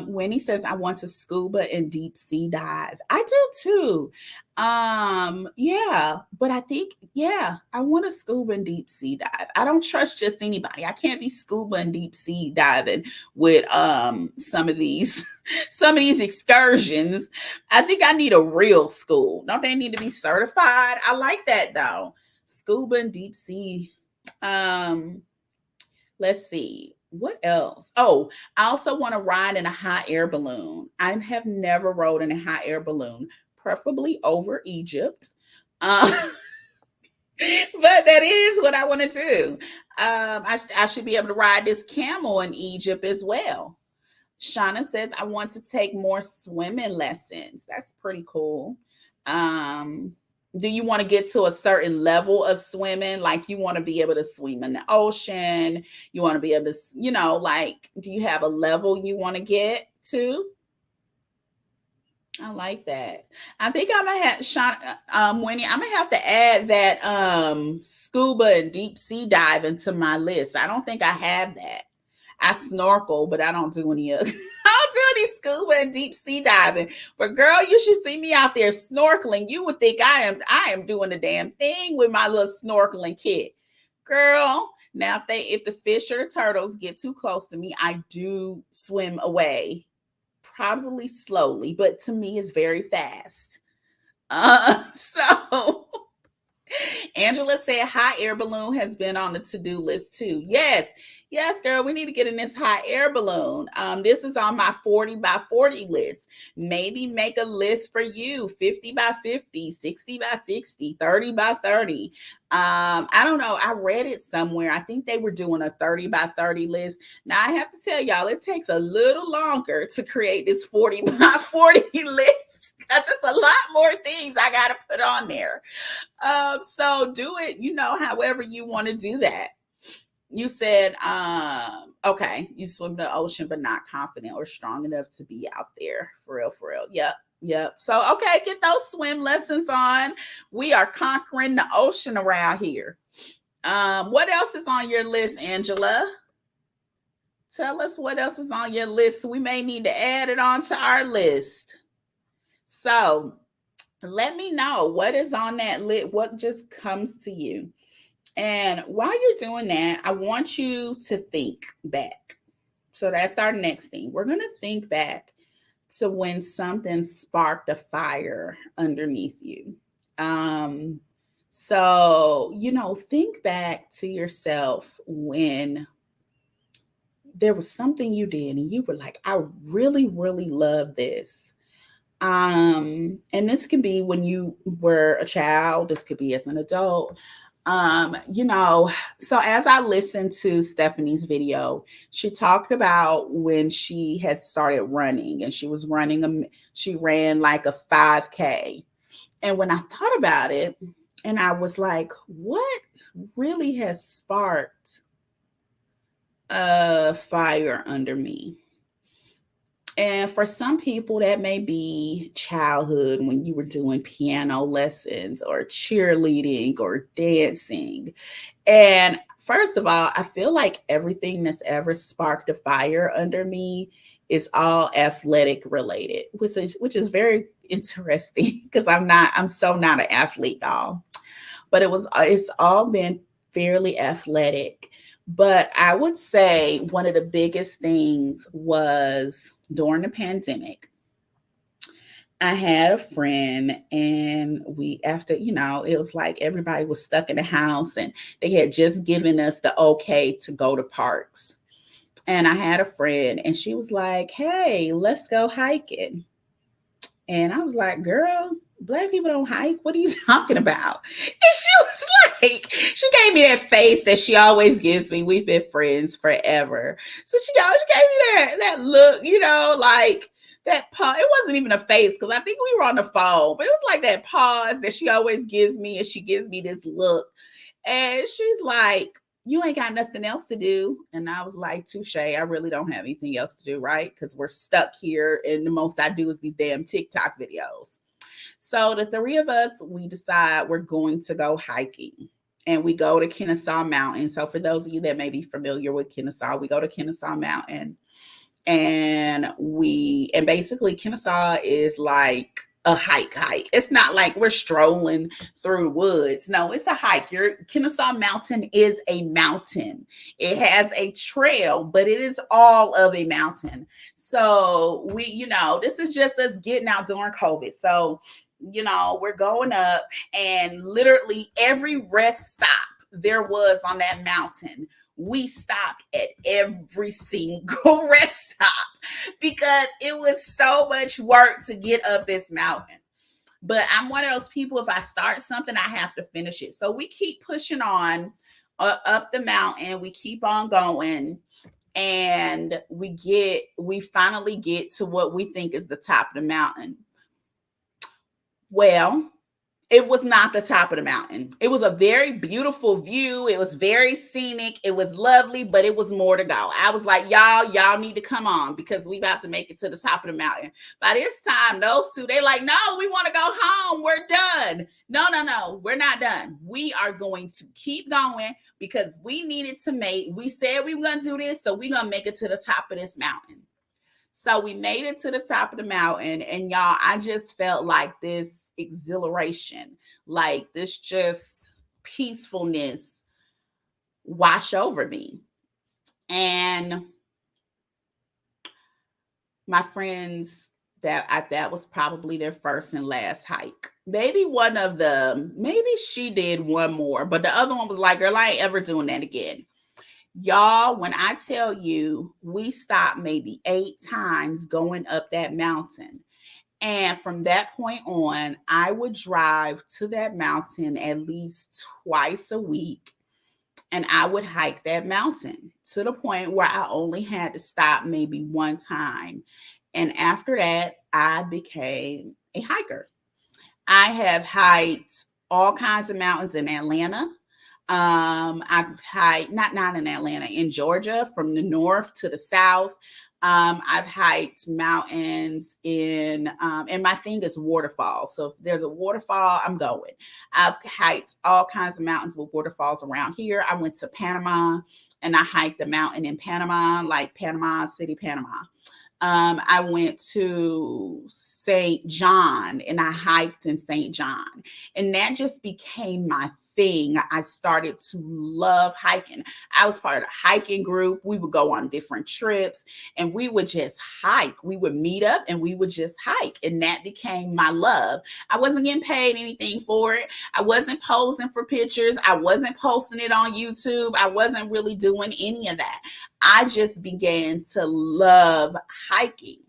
When he says I want to scuba and deep sea dive, I do too. Yeah, but I think, yeah, I want to scuba and deep sea dive. I don't trust just anybody. I can't be scuba and deep sea diving with some of these some of these excursions. I think I need a real school. Don't they need to be certified? I like that though. Scuba and deep sea. Um, let's see. What else? Oh, I also want to ride in a hot air balloon. I have never rode in a hot air balloon, preferably over Egypt. Um, but that is what I want to do. I should be able to ride this camel in Egypt as well. Shauna says, I want to take more swimming lessons. That's pretty cool. Um, do you want to get to a certain level of swimming? Like you want to be able to swim in the ocean? You want to be able to, like, do you have a level you want to get to? I like that. I think I'm gonna have Winnie. I'm gonna have to add that scuba and deep sea diving to my list. I don't think I have that. I snorkel, but I don't do any of I don't do any scuba and deep sea diving. But girl, you should see me out there snorkeling. You would think I am doing the damn thing with my little snorkeling kit. Girl, now if the fish or the turtles get too close to me, I do swim away. Probably slowly, but to me it's very fast. So Angela said hot air balloon has been on the to-do list too. Yes, girl, we need to get in this hot air balloon. This is on my 40 by 40 list. Maybe make a list for you, 50 by 50, 60 by 60, 30 by 30. I don't know. I read it somewhere. I think they were doing a 30 by 30 list. Now I have to tell y'all, it takes a little longer to create this 40 by 40 list because it's a lot more things I got to put on there. So do it, however you want to do that. You said, okay, you swim in the ocean, but not confident or strong enough to be out there. For real, for real. Yep. So, okay, get those swim lessons on. We are conquering the ocean around here. What else is on your list, Angela? Tell us what else is on your list. We may need to add it on to our list. So, let me know what is on that list, what just comes to you. And while you're doing that, I want you to think back. So that's our next thing. We're going to think back to when something sparked a fire underneath you. So, think back to yourself when there was something you did and you were like, I really, really love this. And this can be when you were a child, this could be as an adult. You know, so as I listened to Stephanie's video, she talked about when she had started running, and she ran like a 5K. And when I thought about it, and I was like, what really has sparked a fire under me? And for some people, that may be childhood when you were doing piano lessons or cheerleading or dancing. And first of all, I feel like everything that's ever sparked a fire under me is all athletic related, which is very interesting because I'm so not an athlete, y'all. But it's all been fairly athletic. But I would say one of the biggest things was during the pandemic. I had a friend, and after, it was like everybody was stuck in the house, and they had just given us the okay to go to parks. And I had a friend, and she was like, hey, let's go hiking. And I was like, girl, Black people don't hike. What are you talking about? And she was like, she gave me that face that she always gives me. We've been friends forever. So she always gave me that look, like that pause. It wasn't even a face because I think we were on the phone, but it was like that pause that she always gives me, and she gives me this look. And she's like, you ain't got nothing else to do. And I was like, touche, I really don't have anything else to do, right? Because we're stuck here, and the most I do is these damn TikTok videos. So the three of us, we decide we're going to go hiking. And we go to Kennesaw Mountain. So for those of you that may be familiar with Kennesaw, we go to Kennesaw Mountain. And basically Kennesaw is like a hike. It's not like we're strolling through woods. No, it's a hike. Your Kennesaw Mountain is a mountain. It has a trail, but it is all of a mountain. So this is just us getting out during COVID. So, we're going up, and literally every rest stop there was on that mountain, we stopped at every single rest stop because it was so much work to get up this mountain. But I'm one of those people, if I start something, I have to finish it. So we keep pushing on up the mountain. We keep on going. And we finally get to what we think is the top of the mountain. Well, it was not the top of the mountain. It was a very beautiful view. It was very scenic. It was lovely, but it was more to go. I was like, y'all need to come on because we about to make it to the top of the mountain. By this time, those two, they like, no, we want to go home. We're done. No, we're not done. We are going to keep going because we said we were going to do this, so we're going to make it to the top of this mountain. So we made it to the top of the mountain, and y'all, I just felt like this exhilaration, like this just peacefulness wash over me. And my friends, that was probably their first and last hike. Maybe one of them, maybe she did one more, but the other one was like, girl, I ain't ever doing that again. Y'all, when I tell you, we stopped maybe 8 times going up that mountain. And from that point on, I would drive to that mountain at least twice a week. And I would hike that mountain to the point where I only had to stop maybe one time. And after that, I became a hiker. I have hiked all kinds of mountains in Atlanta. I've hiked, not in Atlanta, in Georgia, from the north to the south. I've hiked mountains and my thing is waterfalls. So if there's a waterfall, I'm going. I've hiked all kinds of mountains with waterfalls around here. I went to Panama and I hiked a mountain in Panama, like Panama City, Panama. I went to St. John and I hiked in St. John, and that just became my thing. I started to love hiking. I was part of a hiking group. We would go on different trips and we would just hike. We would meet up and we would just hike. And that became my love. I wasn't getting paid anything for it. I wasn't posing for pictures. I wasn't posting it on YouTube. I wasn't really doing any of that. I just began to love hiking.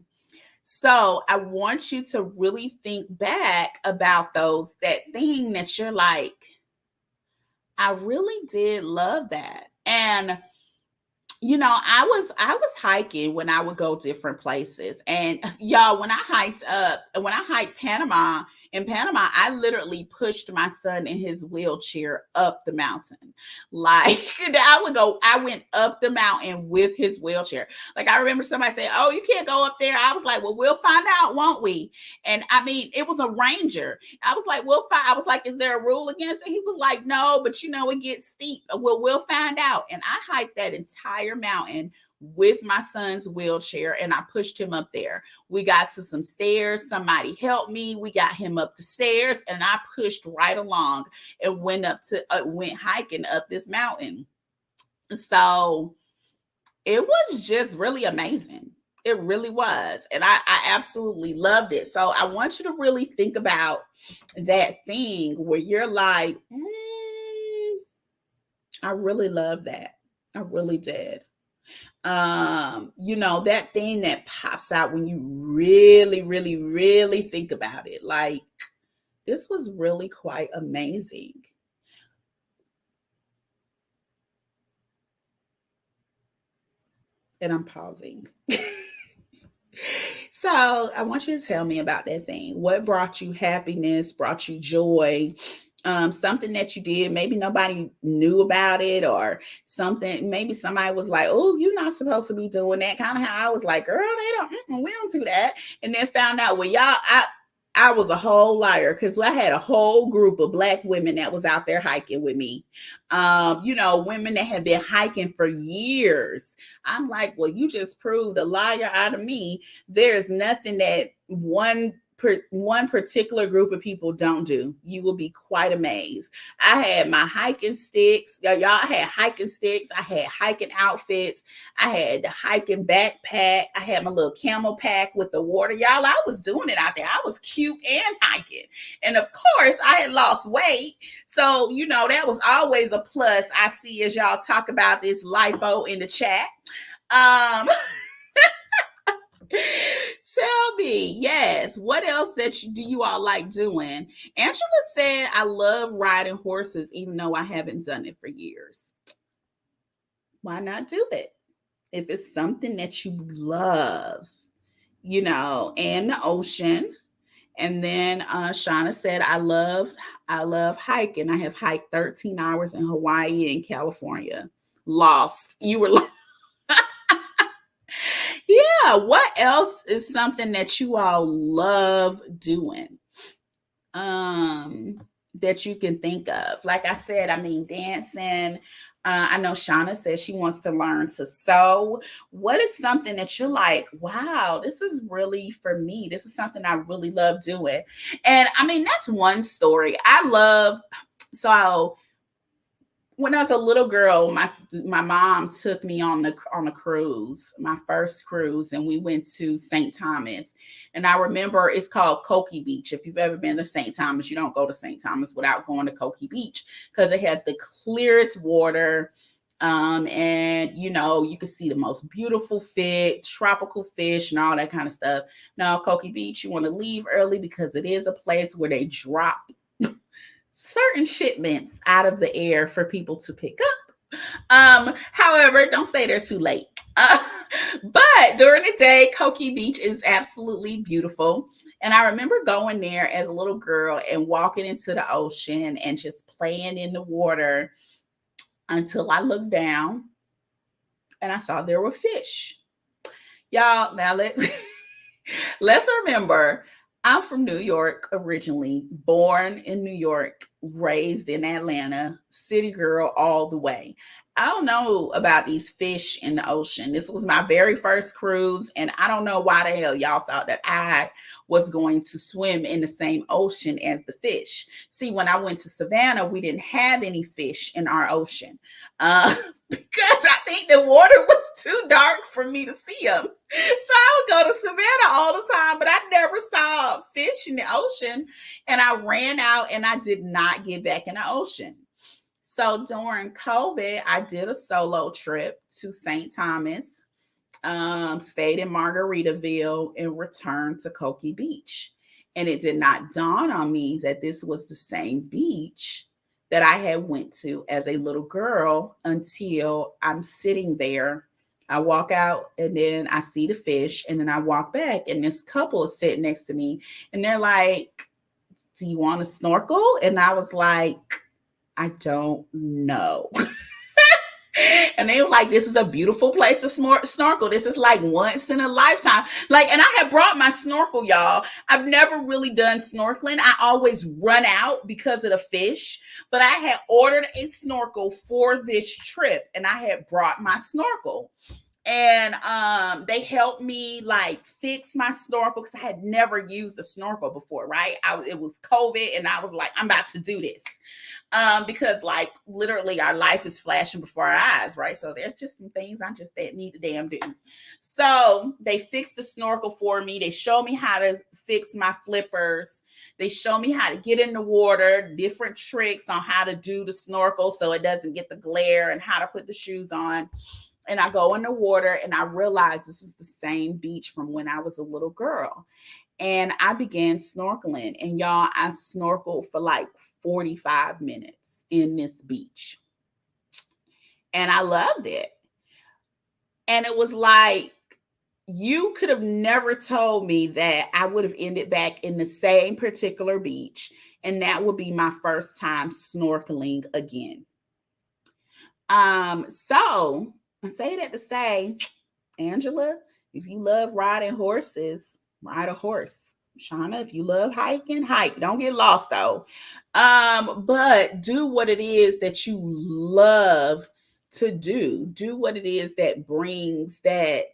So I want you to really think back about that thing that you're like, I really did love that. And I was hiking when I would go different places. And y'all, when I hiked Panama, I literally pushed my son in his wheelchair up the mountain. Like I went up the mountain with his wheelchair. Like I remember somebody saying, "Oh, you can't go up there." I was like, "Well, we'll find out, won't we?" And I mean, it was a ranger. I was like, "We'll find." I was like, "Is there a rule against it?" He was like, "No, but it gets steep. Well, we'll find out." And I hiked that entire mountain with my son's wheelchair, and I pushed him up there. We got to some stairs. Somebody helped me. We got him up the stairs, and I pushed right along and went hiking up this mountain. So it was just really amazing. It really was. And I absolutely loved it. So I want you to really think about that thing where you're like, I really love that. I really did. That thing that pops out when you really, really, really think about it. Like, this was really quite amazing. And I'm pausing. So I want you to tell me about that thing. What brought you happiness, brought you joy? Something that you did, maybe nobody knew about it, or something, maybe somebody was like, "Oh, you're not supposed to be doing that." Kind of how I was like, "Girl, we don't do that." And then found out, well, y'all, I was a whole liar, because I had a whole group of Black women that was out there hiking with me. Women that had been hiking for years. I'm like, well, you just proved a liar out of me. There's nothing that one particular group of people don't do. You will be quite amazed. I had my hiking sticks. Y'all, I had hiking sticks. I had hiking outfits. I had the hiking backpack. I had my little camel pack with the water. Y'all, I was doing it out there. I was cute and hiking. And of course, I had lost weight. So, that was always a plus. I see as y'all talk about this lipo in the chat. Tell me, yes, what else do you all like doing? Angela said, I love riding horses, even though I haven't done it for years. Why not do it? If it's something that you love, and the ocean. And then Shauna said, I love hiking. I have hiked 13 hours in Hawaii and California. Lost. You were lost. Yeah, what else is something that you all love doing? That you can think of. Like I said, I mean, dancing. I know Shauna says she wants to learn to sew. What is something that you're like, wow, this is really for me? This is something I really love doing. And I mean, that's one story. So when I was a little girl, my mom took me on a cruise, my first cruise, and we went to St. Thomas. And I remember it's called Cokie Beach. If you've ever been to St. Thomas, you don't go to St. Thomas without going to Cokie Beach, because it has the clearest water. And you can see the most beautiful tropical fish and all that kind of stuff. Now, Cokie Beach, you want to leave early, because it is a place where they drop certain shipments out of the air for people to pick up. However, don't stay there too late. But during the day, Cokie Beach is absolutely beautiful. And I remember going there as a little girl and walking into the ocean and just playing in the water until I looked down and I saw there were fish. Y'all, now let's remember, I'm from New York originally, born in New York, raised in Atlanta, city girl all the way. I don't know about these fish in the ocean. This was my very first cruise, and I don't know why the hell y'all thought that I was going to swim in the same ocean as the fish. See, when I went to Savannah, we didn't have any fish in our ocean because I think the water was too dark for me to see them. So I would go to Savannah all the time, but I never saw fish in the ocean. And I ran out and I did not get back in the ocean. So during COVID, I did a solo trip to St. Thomas. Stayed in Margaritaville, and returned to Koki Beach. And it did not dawn on me that this was the same beach that I had went to as a little girl until I'm sitting there. I walk out and then I see the fish and then I walk back and this couple is sitting next to me and they're like, "Do you want to snorkel?" And I was like, "I don't know." And they were like, "This is a beautiful place to snorkel. This is like once in a lifetime." Like, and I had brought my snorkel, y'all. I've never really done snorkeling. I always run out because of the fish, but I had ordered a snorkel for this trip and I had brought my snorkel. And they helped me like fix my snorkel because I had never used a snorkel before, right? It was COVID and I was like, I'm about to do this. Because like literally our life is flashing before our eyes, right? So there's just some things I just need to damn do. So they fixed the snorkel for me. They showed me how to fix my flippers. They show me how to get in the water, different tricks on how to do the snorkel so it doesn't get the glare and how to put the shoes on. And I go in the water and I realize this is the same beach from when I was a little girl. And I began snorkeling. And y'all, I snorkeled for like 45 minutes in this beach. And I loved it. And it was like, you could have never told me that I would have ended back in the same particular beach. And that would be my first time snorkeling again. So I say that to say, Angela, if you love riding horses, ride a horse. Shauna, if you love hiking, hike. Don't get lost though. But do what it is that you love to do. Do what it is that brings that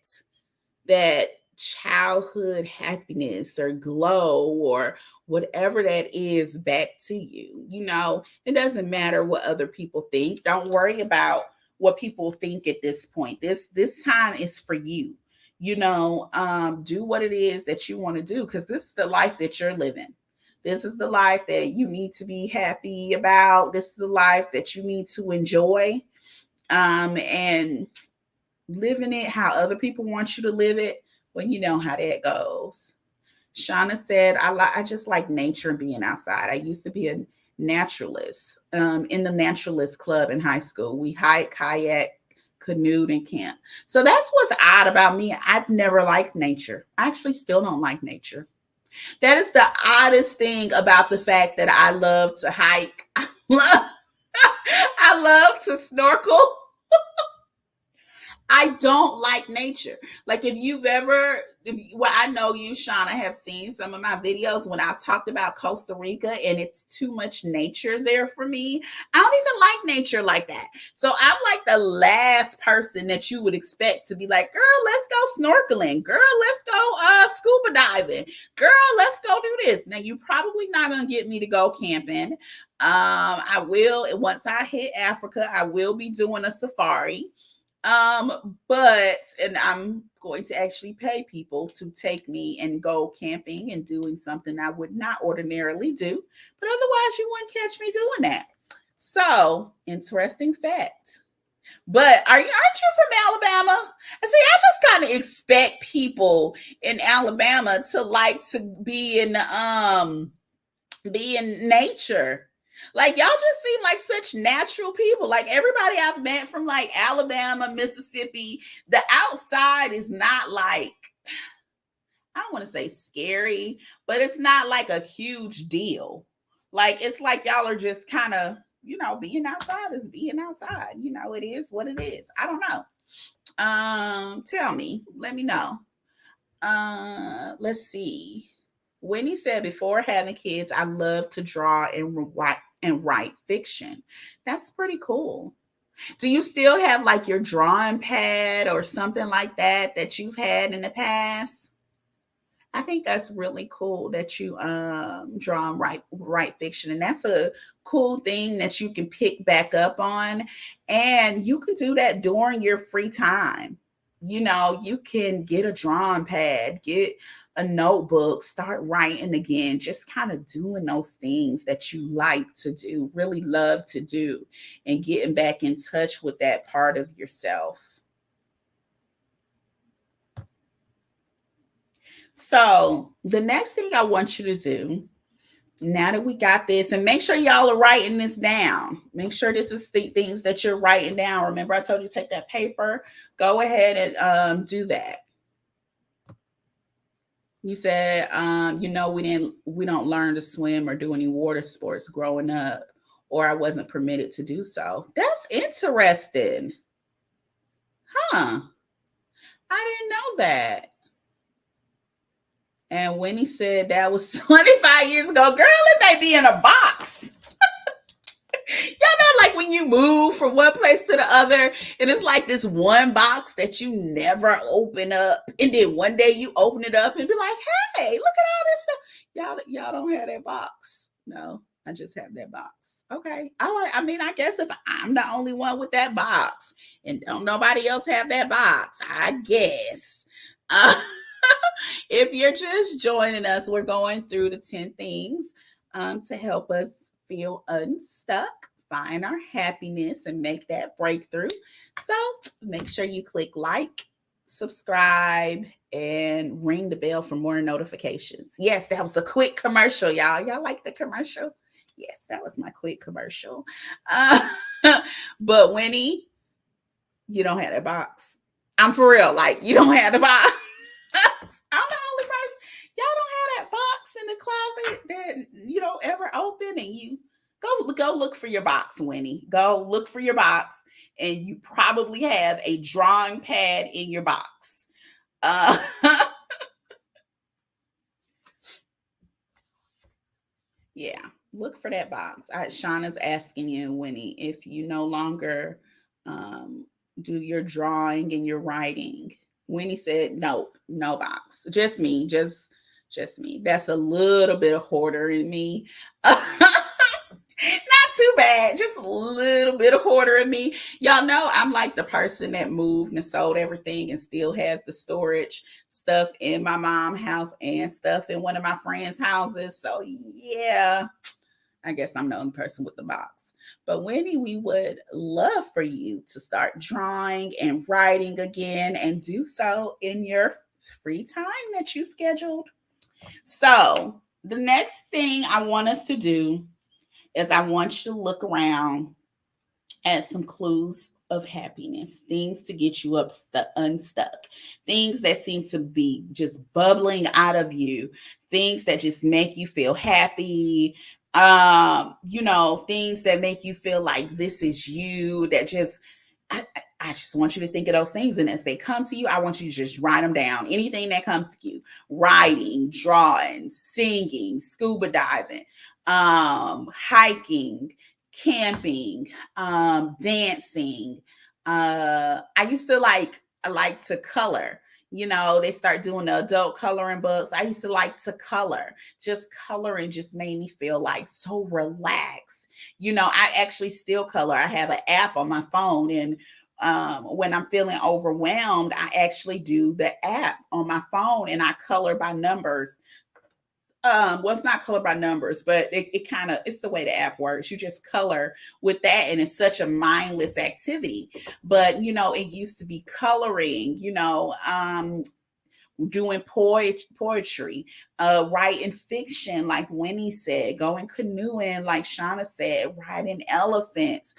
childhood happiness or glow or whatever that is back to you. You know, it doesn't matter what other people think. Don't worry about what people think at this point. This time is for you. You know, do what it is that you want to do because this is the life that you're living. This is the life that you need to be happy about. This is the life that you need to enjoy. And living it how other people want you to live it, well, you know how that goes. Shauna said, I just like nature and being outside. I used to be a naturalist in the naturalist club in high school. We hike, kayak, canoed, and camp. So that's what's odd about me. I've never liked nature. I actually still don't like nature. That is the oddest thing about the fact that I love to hike. I love to snorkel. I don't like nature. Like if I know you, Shauna, have seen some of my videos when I've talked about Costa Rica and it's too much nature there for me. I don't even like nature like that. So I'm like the last person that you would expect to be like, girl, let's go snorkeling. Girl, let's go scuba diving. Girl, let's go do this. Now you're probably not going to get me to go camping. I will, once I hit Africa, I will be doing a safari. And I'm going to actually pay people to take me and go camping and doing something I would not ordinarily do, but otherwise you wouldn't catch me doing that. So, interesting fact. But aren't you from Alabama? And see, I just kind of expect people in Alabama to like to be in nature. Like y'all just seem like such natural people. Like everybody I've met from like Alabama, Mississippi, the outside is not like, I don't want to say scary, but it's not like a huge deal. Like it's like y'all are just kind of, you know, being outside is being outside. You know, it is what it is. I don't know. Tell me, let me know. Let's see. Winnie said, before having kids, I love to draw and write fiction. That's pretty cool. Do you still have like your drawing pad or something like that you've had in the past? I think that's really cool that you draw and write fiction, and that's a cool thing that you can pick back up on, and you can do that during your free time. You know, you can get a drawing pad, get a notebook, start writing again, just kind of doing those things that you like to do, really love to do, and getting back in touch with that part of yourself. So the next thing I want you to do, now that we got this, and make sure y'all are writing this down. Make sure this is the things that you're writing down. Remember, I told you take that paper. Go ahead and do that. You said, we don't learn to swim or do any water sports growing up, or I wasn't permitted to do so. That's interesting, huh? I didn't know that. And when he said that was 25 years ago, girl, it may be in a box. Y'all know, like when you move from one place to the other, and it's like this one box that you never open up, and then one day you open it up and be like, "Hey, look at all this stuff." Y'all don't have that box. No, I just have that box. Okay, all right. I mean, I guess if I'm the only one with that box, and don't nobody else have that box, I guess. Uh, if you're just joining us, we're going through the 10 things to help us feel unstuck, find our happiness, and make that breakthrough. So make sure you click like, subscribe, and ring the bell for more notifications. Yes, that was a quick commercial, y'all. Y'all like the commercial? Yes, that was my quick commercial. Uh, but Winnie, you don't have that box. I'm for real. Like, you don't have the box. I'm the only person. Y'all don't have that box in the closet that you don't ever open, and you go look for your box, Winnie. Go look for your box, and you probably have a drawing pad in your box. Yeah, look for that box. Shauna's asking you, Winnie, if you no longer do your drawing and your writing. Winnie said, no, no box. Just me, just me. That's a little bit of hoarder in me. Not too bad, just a little bit of hoarder in me. Y'all know I'm like the person that moved and sold everything and still has the storage stuff in my mom's house and stuff in one of my friends' houses. So yeah, I guess I'm the only person with the box. But Winnie, we would love for you to start drawing and writing again, and do so in your free time that you scheduled. So the next thing I want us to do is I want you to look around at some clues of happiness, things to get you unstuck, things that seem to be just bubbling out of you, things that just make you feel happy. Things that make you feel like this is you, that just I just want you to think of those things. And as they come to you, I want you to just write them down. Anything that comes to you: writing, drawing, singing, scuba diving, hiking, camping, dancing. I used to I like to color. They start doing the adult coloring books. I used to like to color. Just coloring just made me feel like so relaxed. I actually still color. I have an app on my phone, and when I'm feeling overwhelmed, I actually do the app on my phone and I color by numbers. Well, it's not color by numbers, but it kind of, it's the way the app works. You just color with that, and it's such a mindless activity. But it used to be coloring, doing poetry, writing fiction, like Winnie said, going canoeing, like Shauna said, riding elephants,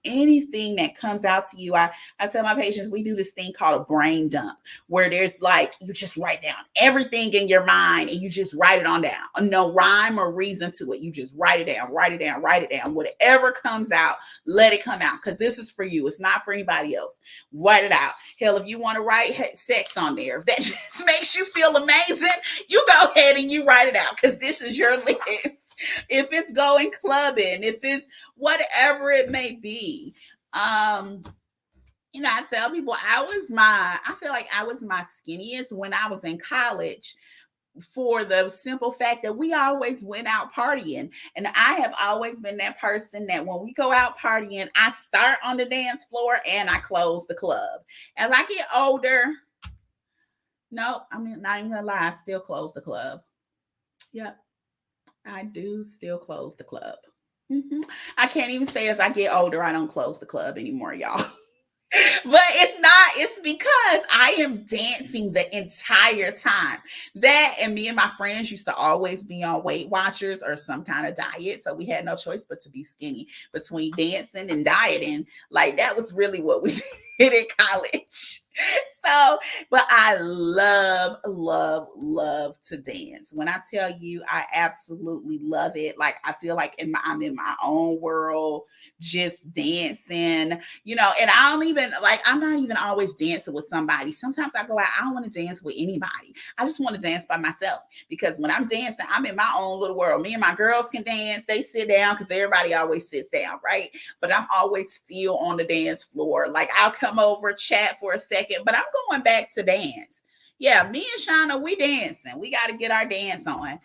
anything that comes out to you. I tell my patients, we do this thing called a brain dump, where there's you just write down everything in your mind and you just write it on down. No rhyme or reason to it. You just write it down, write it down, write it down. Whatever comes out, let it come out, because this is for you. It's not for anybody else. Write it out. Hell, if you want to write sex on there, if that just makes you feel amazing, you go ahead and you write it out, because this is your list. If it's going clubbing, if it's whatever it may be. I tell people I feel like I was my skinniest when I was in college, for the simple fact that we always went out partying. And I have always been that person that when we go out partying, I start on the dance floor and I close the club. As I get older, no, I'm not even gonna lie, I still close the club. Yep, I do still close the club. I can't even say as I get older, I don't close the club anymore, y'all. But it's not, it's because I am dancing the entire time. That, and me and my friends used to always be on Weight Watchers or some kind of diet. So we had no choice but to be skinny between dancing and dieting. Like that was really what we did in college. So, but I love, love, love to dance. When I tell you, I absolutely love it. Like I feel like I'm in my own world, just dancing, and I don't even like, I'm not even always dancing with somebody. Sometimes I go out, I don't want to dance with anybody. I just want to dance by myself because when I'm dancing, I'm in my own little world. Me and my girls can dance. They sit down because everybody always sits down, right? But I'm always still on the dance floor. Like I'll come over, chat for a second, but I'm going back to dance. Yeah, me and Shauna, we dancing. We got to get our dance on.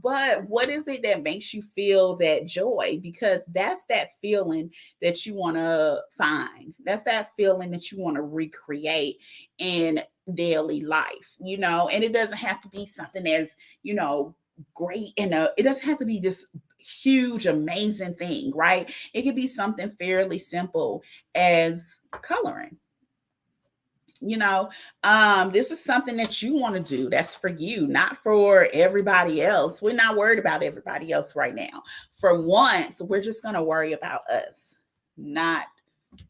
But what is it that makes you feel that joy? Because that's that feeling that you want to find. That's that feeling that you want to recreate in daily life, and it doesn't have to be something as, great, it doesn't have to be this huge, amazing thing, right? It could be something fairly simple as coloring. This is something that you want to do. That's for you, not for everybody else. We're not worried about everybody else right now. For once, we're just going to worry about us, not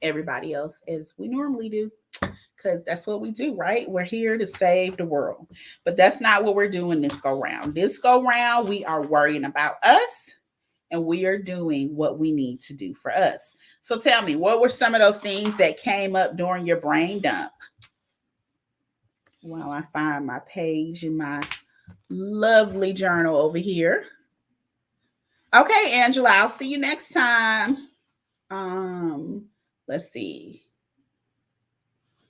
everybody else as we normally do, because that's what we do, right? We're here to save the world, but that's not what we're doing this go round. This go round, we are worrying about us, and we are doing what we need to do for us. So tell me, what were some of those things that came up during your brain dump? While I find my page in my lovely journal over here. Okay, Angela, I'll see you next time. Let's see.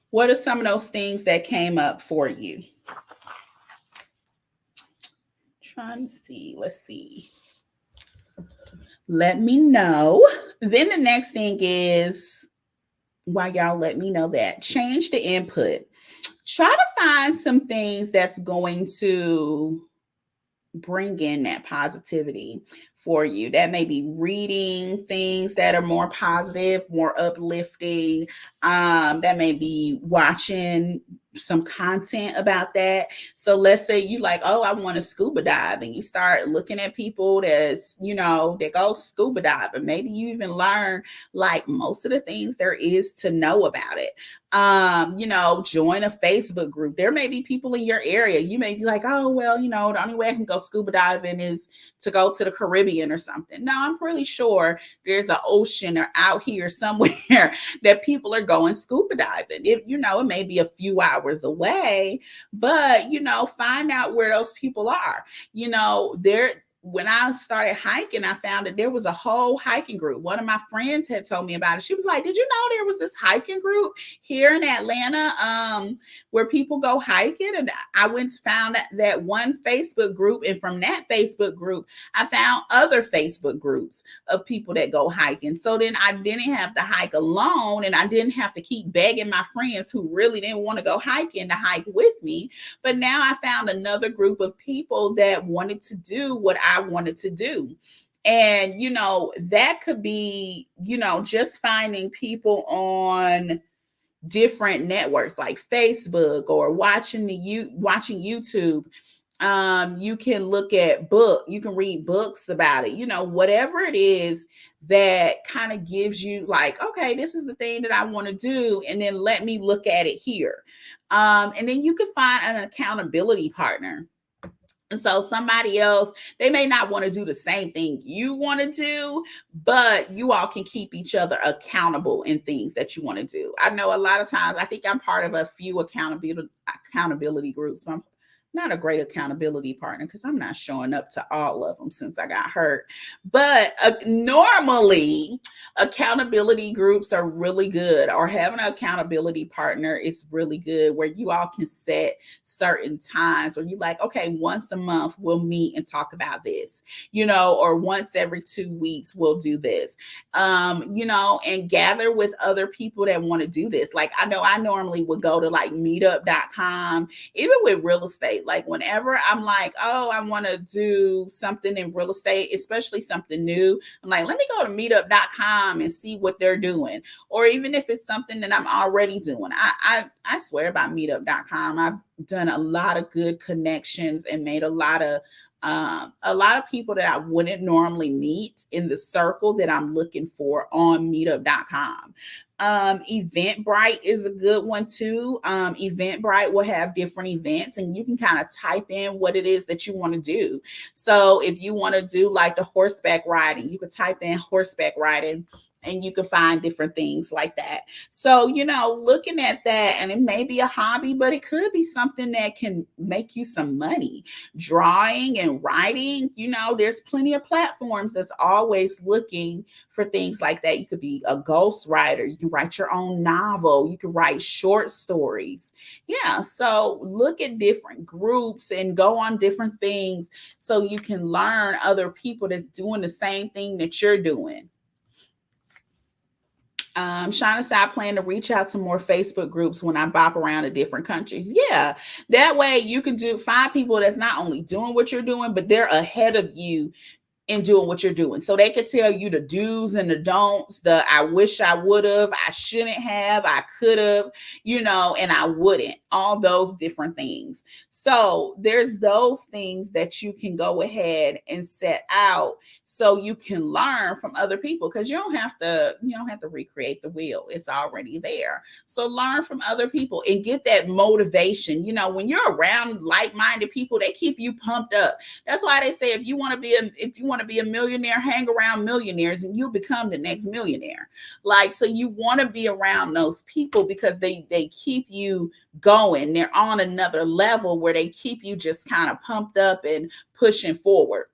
What are some of those things that came up for you? Trying to see. Let's see. Let me know. Then the next thing is, while y'all let me know that, change the input. Try to find some things that's going to bring in that positivity for you. That may be reading things that are more positive, more uplifting. That may be watching some content about that. So let's say you like, oh, I want to scuba dive, and you start looking at people that's, that go scuba diving. Maybe you even learn like most of the things there is to know about it. Join a Facebook group. There may be people in your area. You may be like, oh, well, the only way I can go scuba diving is to go to the Caribbean or something. No, I'm pretty sure there's an ocean or out here somewhere that people are going scuba diving. It may be a few hours away, but, find out where those people are. When I started hiking, I found that there was a whole hiking group. One of my friends had told me about it. She was like, did you know there was this hiking group here in Atlanta where people go hiking? And I went and found that one Facebook group. And from that Facebook group, I found other Facebook groups of people that go hiking. So then I didn't have to hike alone, and I didn't have to keep begging my friends who really didn't want to go hiking to hike with me. But now I found another group of people that wanted to do what I wanted to do. And, that could be, just finding people on different networks like Facebook or watching YouTube. You can look at you can read books about it, whatever it is that kind of gives you like, okay, this is the thing that I want to do. And then let me look at it here. And then you can find an accountability partner. And so somebody else, they may not want to do the same thing you want to do, but you all can keep each other accountable in things that you want to do. I know a lot of times, I think I'm part of a few accountability groups. I'm not a great accountability partner because I'm not showing up to all of them since I got hurt. But normally, accountability groups are really good, or having an accountability partner is really good, where you all can set certain times where you're like, okay, once a month we'll meet and talk about this, or once every 2 weeks we'll do this, and gather with other people that want to do this. Like I know I normally would go to like meetup.com, even with real estate. it. Like whenever I'm like, oh, I want to do something in real estate, especially something new, I'm like, let me go to meetup.com and see what they're doing. Or even if it's something that I'm already doing. I swear by meetup.com. I've done a lot of good connections and made a lot of people that I wouldn't normally meet in the circle that I'm looking for on meetup.com. Eventbrite is a good one too. Eventbrite will have different events and you can kind of type in what it is that you want to do. So if you want to do like the horseback riding, you could type in horseback riding and you can find different things like that. So, looking at that, and it may be a hobby, but it could be something that can make you some money. Drawing and writing, there's plenty of platforms that's always looking for things like that. You could be a ghostwriter. You can write your own novel. You can write short stories. Yeah. So look at different groups and go on different things so you can learn other people that's doing the same thing that you're doing. Shauna said, I plan to reach out to more Facebook groups when I bop around to different countries. Yeah, that way you can find people that's not only doing what you're doing, but they're ahead of you in doing what you're doing. So they could tell you the do's and the don'ts, the I wish I would have, I shouldn't have, I could have, and I wouldn't, all those different things. So there's those things that you can go ahead and set out so you can learn from other people, because you don't have to recreate the wheel. It's already there. So learn from other people and get that motivation. When you're around like-minded people, they keep you pumped up. That's why they say if you want to be a millionaire, hang around millionaires and you become the next millionaire. So you want to be around those people because they keep you going. They're on another level where they keep you just kind of pumped up and pushing forward.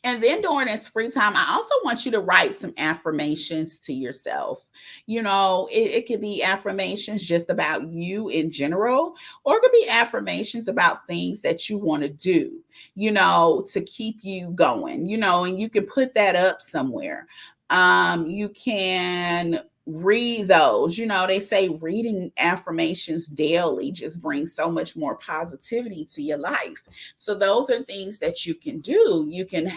And then during this free time, I also want you to write some affirmations to yourself. It could be affirmations just about you in general, or it could be affirmations about things that you want to do, to keep you going, and you can put that up somewhere. You can read those. They say reading affirmations daily just brings so much more positivity to your life. So those are things that you can do. You can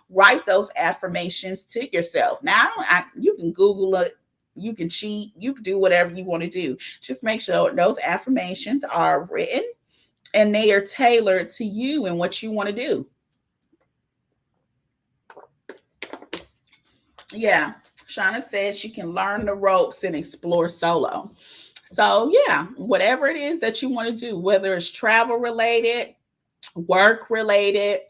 write those affirmations to yourself. Now, you can Google it. You can cheat. You can do whatever you want to do. Just make sure those affirmations are written and they are tailored to you and what you want to do. Yeah. Shauna said she can learn the ropes and explore solo. So, yeah, whatever it is that you want to do, whether it's travel related, work related,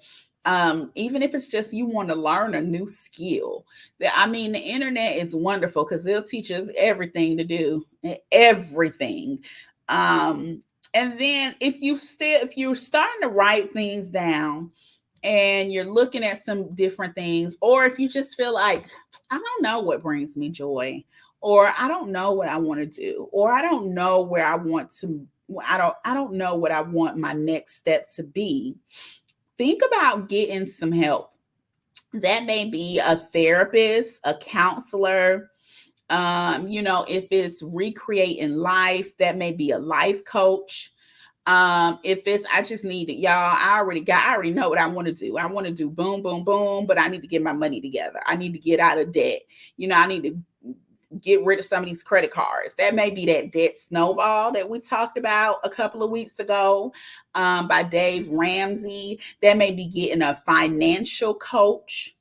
even if it's just you want to learn a new skill. The internet is wonderful because it'll teach us everything to do, everything. And then if you're starting to write things down, and you're looking at some different things, or if you just feel like, I don't know what brings me joy, or I don't know what I want to do, or I don't know where I want to, I don't know what I want my next step to be, think about getting some help. That may be a therapist, a counselor. If it's recreating life, that may be a life coach. If it's, I just need it, y'all, I already know what I want to do. I want to do boom, boom, boom, but I need to get my money together. I need to get out of debt. I need to get rid of some of these credit cards. That may be that debt snowball that we talked about a couple of weeks ago, by Dave Ramsey. That may be getting a financial coach.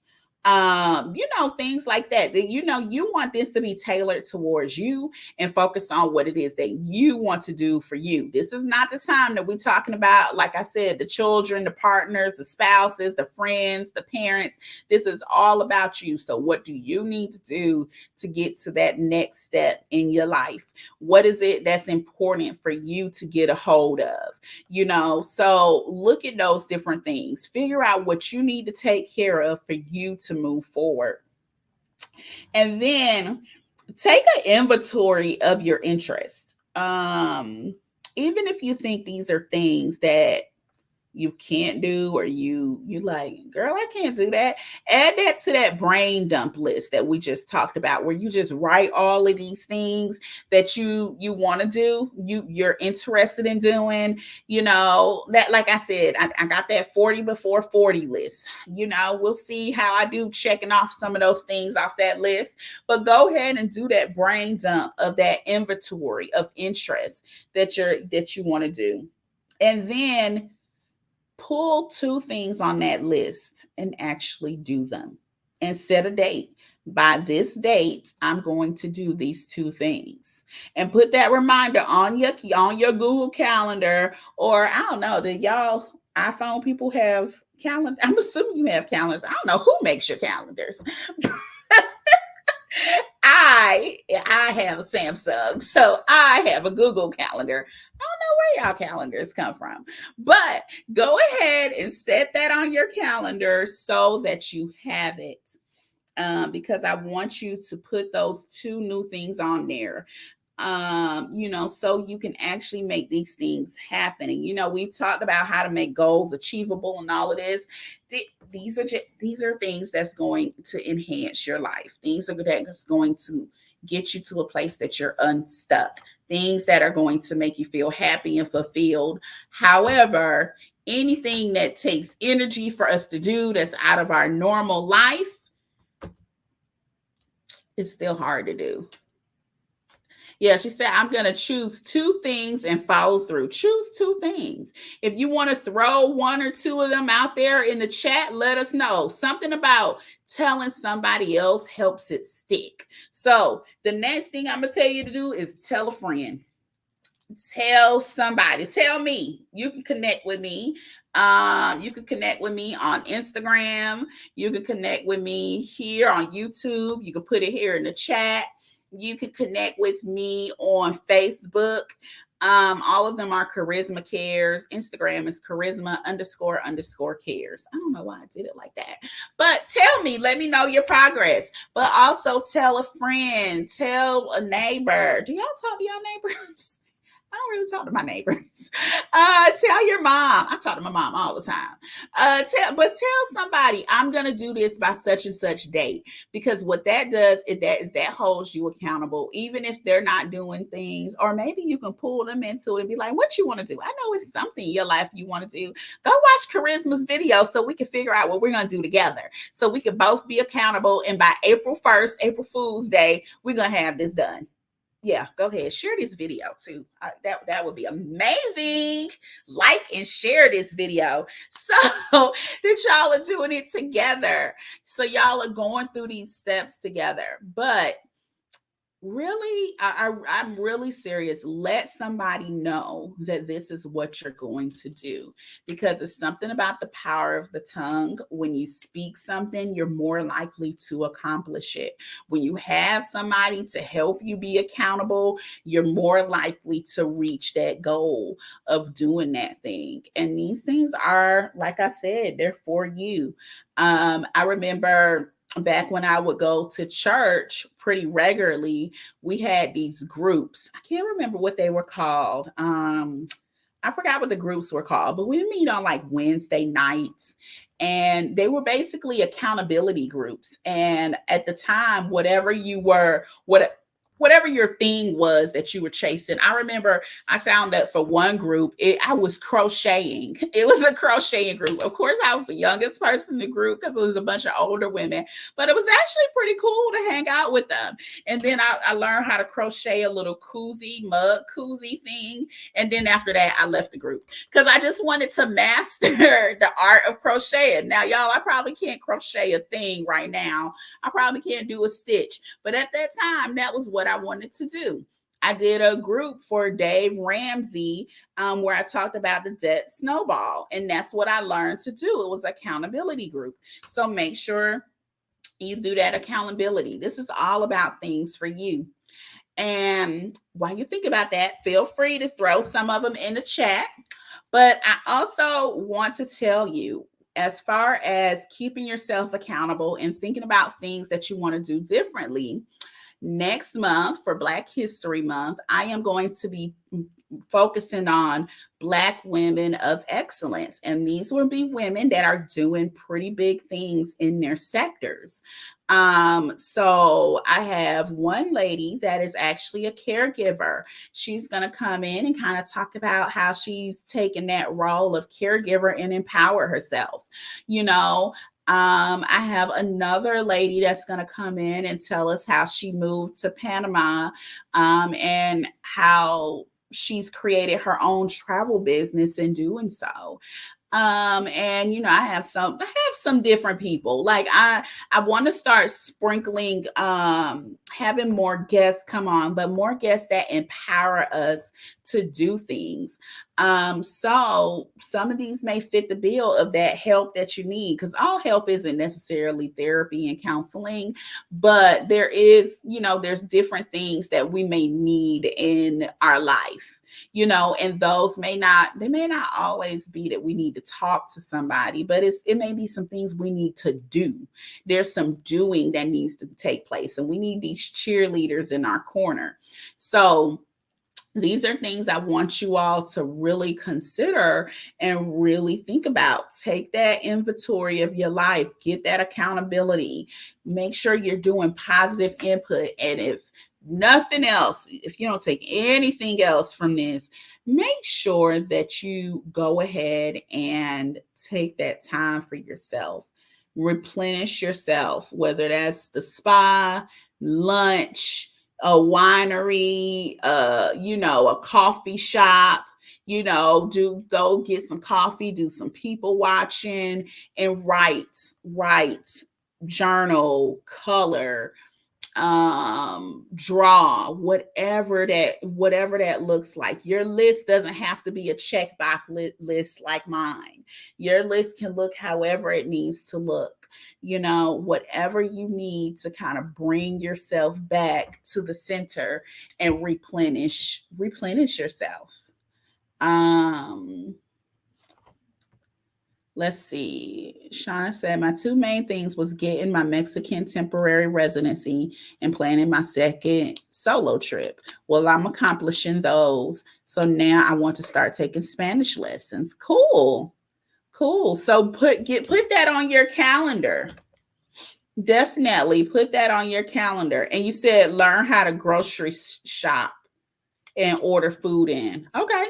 Things like that you want this to be tailored towards you and focus on what it is that you want to do for you. This is not the time that we're talking about, like I said, the children, the partners, the spouses, the friends, the parents. This is all about you. So what do you need to do to get to that next step in your life? What is it that's important for you to get a hold of? So look at those different things, figure out what you need to take care of for you to move forward. And then take an inventory of your interest. Even if you think these are things that you can't do, or you like, girl, I can't do that. Add that to that brain dump list that we just talked about, where you just write all of these things that you want to do, you're interested in doing. That, like I said, I got that 40 before 40 list. We'll see how I do checking off some of those things off that list. But go ahead and do that brain dump of that inventory of interest that you want to do. And then pull two things on that list and actually do them, and set a date. By this date, I'm going to do these two things, and put that reminder on your Google Calendar. Or I don't know, do y'all iPhone people have calendar? I'm assuming you have calendars. I don't know who makes your calendars. I have a Samsung, so I have a Google Calendar. I don't know where y'all calendars come from, but go ahead and set that on your calendar so that you have it. Because I want you to put those two new things on there. So you can actually make these things happen. And we've talked about how to make goals achievable and all of this. These are things that's going to enhance your life. Things that's going to get you to a place that you're unstuck. Things that are going to make you feel happy and fulfilled. However, anything that takes energy for us to do that's out of our normal life, it's still hard to do. Yeah, she said, I'm going to choose two things and follow through. Choose two things. If you want to throw one or two of them out there in the chat, let us know. Something about telling somebody else helps it stick. So the next thing I'm going to tell you to do is tell a friend. Tell somebody. Tell me. You can connect with me. You can connect with me on Instagram. You can connect with me here on YouTube. You can put it here in the chat. You can connect with me on Facebook. All of them are Charisma Cares. Instagram is charisma__cares. I don't know why I did it like that. But tell me, let me know your progress. But also tell a friend, tell a neighbor. Do y'all talk to y'all neighbors? I don't really talk to my neighbors. Tell your mom. I talk to my mom all the time. Tell somebody, I'm gonna do this by such and such date, because what that does is that holds you accountable, even if they're not doing things. Or maybe you can pull them into it and be like, "What you want to do? I know it's something in your life you want to do. Go watch Charisma's video so we can figure out what we're gonna do together, so we can both be accountable. And by April 1st, April Fool's Day, we're gonna have this done." Yeah, go ahead. Share this video too. That would be amazing. Like and share this video so that y'all are doing it together. So y'all are going through these steps together. But really, I'm really serious. Let somebody know that this is what you're going to do, because it's something about the power of the tongue. When you speak something, you're more likely to accomplish it. When you have somebody to help you be accountable, you're more likely to reach that goal of doing that thing. And these things are, like I said, they're for you. I remember back when I would go to church pretty regularly, we had these groups. I can't remember what they were called. I forgot what the groups were called, but we meet on like Wednesday nights, and they were basically accountability groups. And at the time, whatever your thing was that you were chasing. I remember I found that for one group, I was crocheting. It was a crocheting group. Of course, I was the youngest person in the group because it was a bunch of older women, but it was actually pretty cool to hang out with them. And then I learned how to crochet a little mug koozie thing. And then after that, I left the group because I just wanted to master the art of crocheting. Now, y'all, I probably can't crochet a thing right now. I probably can't do a stitch. But at that time, that was what I wanted to do. I did a group for Dave Ramsey where I talked about the debt snowball. And that's what I learned to do. It was an accountability group. So make sure you do that accountability. This is all about things for you. And while you think about that, feel free to throw some of them in the chat. But I also want to tell you, as far as keeping yourself accountable and thinking about things that you want to do differently, Next month, for Black History Month, I am going to be focusing on Black women of excellence. And these will be women that are doing pretty big things in their sectors. So I have one lady that is actually a caregiver. She's going to come in and kind of talk about how she's taken that role of caregiver and empower herself. You know, I have another lady that's going to come in and tell us how she moved to Panama, and how she's created her own travel business in doing so. And I have some different people. Like I want to start sprinkling, having more guests come on, but more guests that empower us to do things. So some of these may fit the bill of that help that you need, because all help isn't necessarily therapy and counseling, but there's different things that we may need in our life. And those may not always be that we need to talk to somebody, but it may be some things we need to do. There's some doing that needs to take place, and we need these cheerleaders in our corner. So these are things I want you all to really consider and really think about. Take that inventory of your life, get that accountability, make sure you're doing positive input. And if nothing else, if you don't take anything else from this, make sure that you go ahead and take that time for yourself. Replenish yourself, whether that's the spa, lunch, a winery, a coffee shop, go get some coffee, do some people watching, and write, journal, color, draw, whatever that looks like. Your list doesn't have to be a checkbox list like mine. Your list can look however it needs to look. Whatever you need to kind of bring yourself back to the center and replenish yourself. Let's see. Shauna said, my two main things was getting my Mexican temporary residency and planning my second solo trip. Well, I'm accomplishing those. So now I want to start taking Spanish lessons. Cool. So put that on your calendar. Definitely put that on your calendar. And you said learn how to grocery shop and order food in. Okay.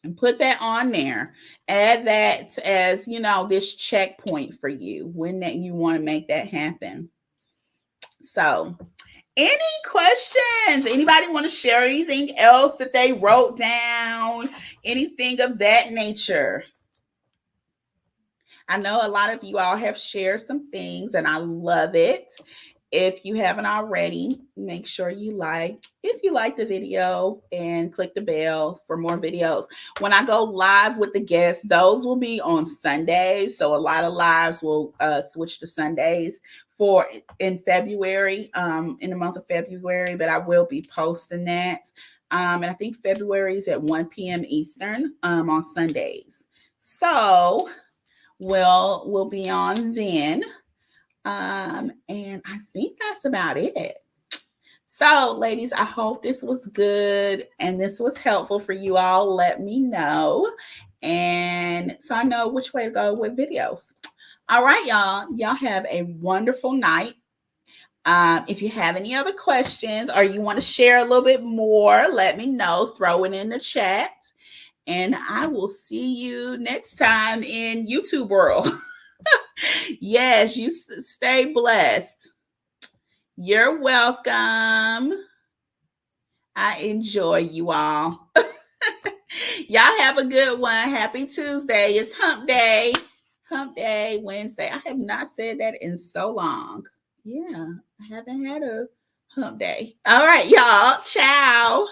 And put that on there. Add that as, this checkpoint for you when that you want to make that happen. So, any questions? Anybody want to share anything else that they wrote down? Anything of that nature? I know a lot of you all have shared some things, and I love it. If you haven't already, make sure if you like the video, and click the bell for more videos. When I go live with the guests, those will be on Sundays. So a lot of lives will switch to Sundays in February, in the month of February, but I will be posting that. And I think February is at 1 p.m. Eastern on Sundays. So we'll be on then. And I think that's about it. So, ladies, I hope this was good and this was helpful for you all. Let me know. And so I know which way to go with videos. All right, y'all. Y'all have a wonderful night. If you have any other questions or you want to share a little bit more, let me know. Throw it in the chat. And I will see you next time in YouTube world. Yes, you stay blessed. You're welcome. I enjoy you all. Y'all have a good one. Happy Tuesday. It's hump day. Hump day Wednesday. I have not said that in so long. Yeah, I haven't had a hump day. All right, y'all. Ciao.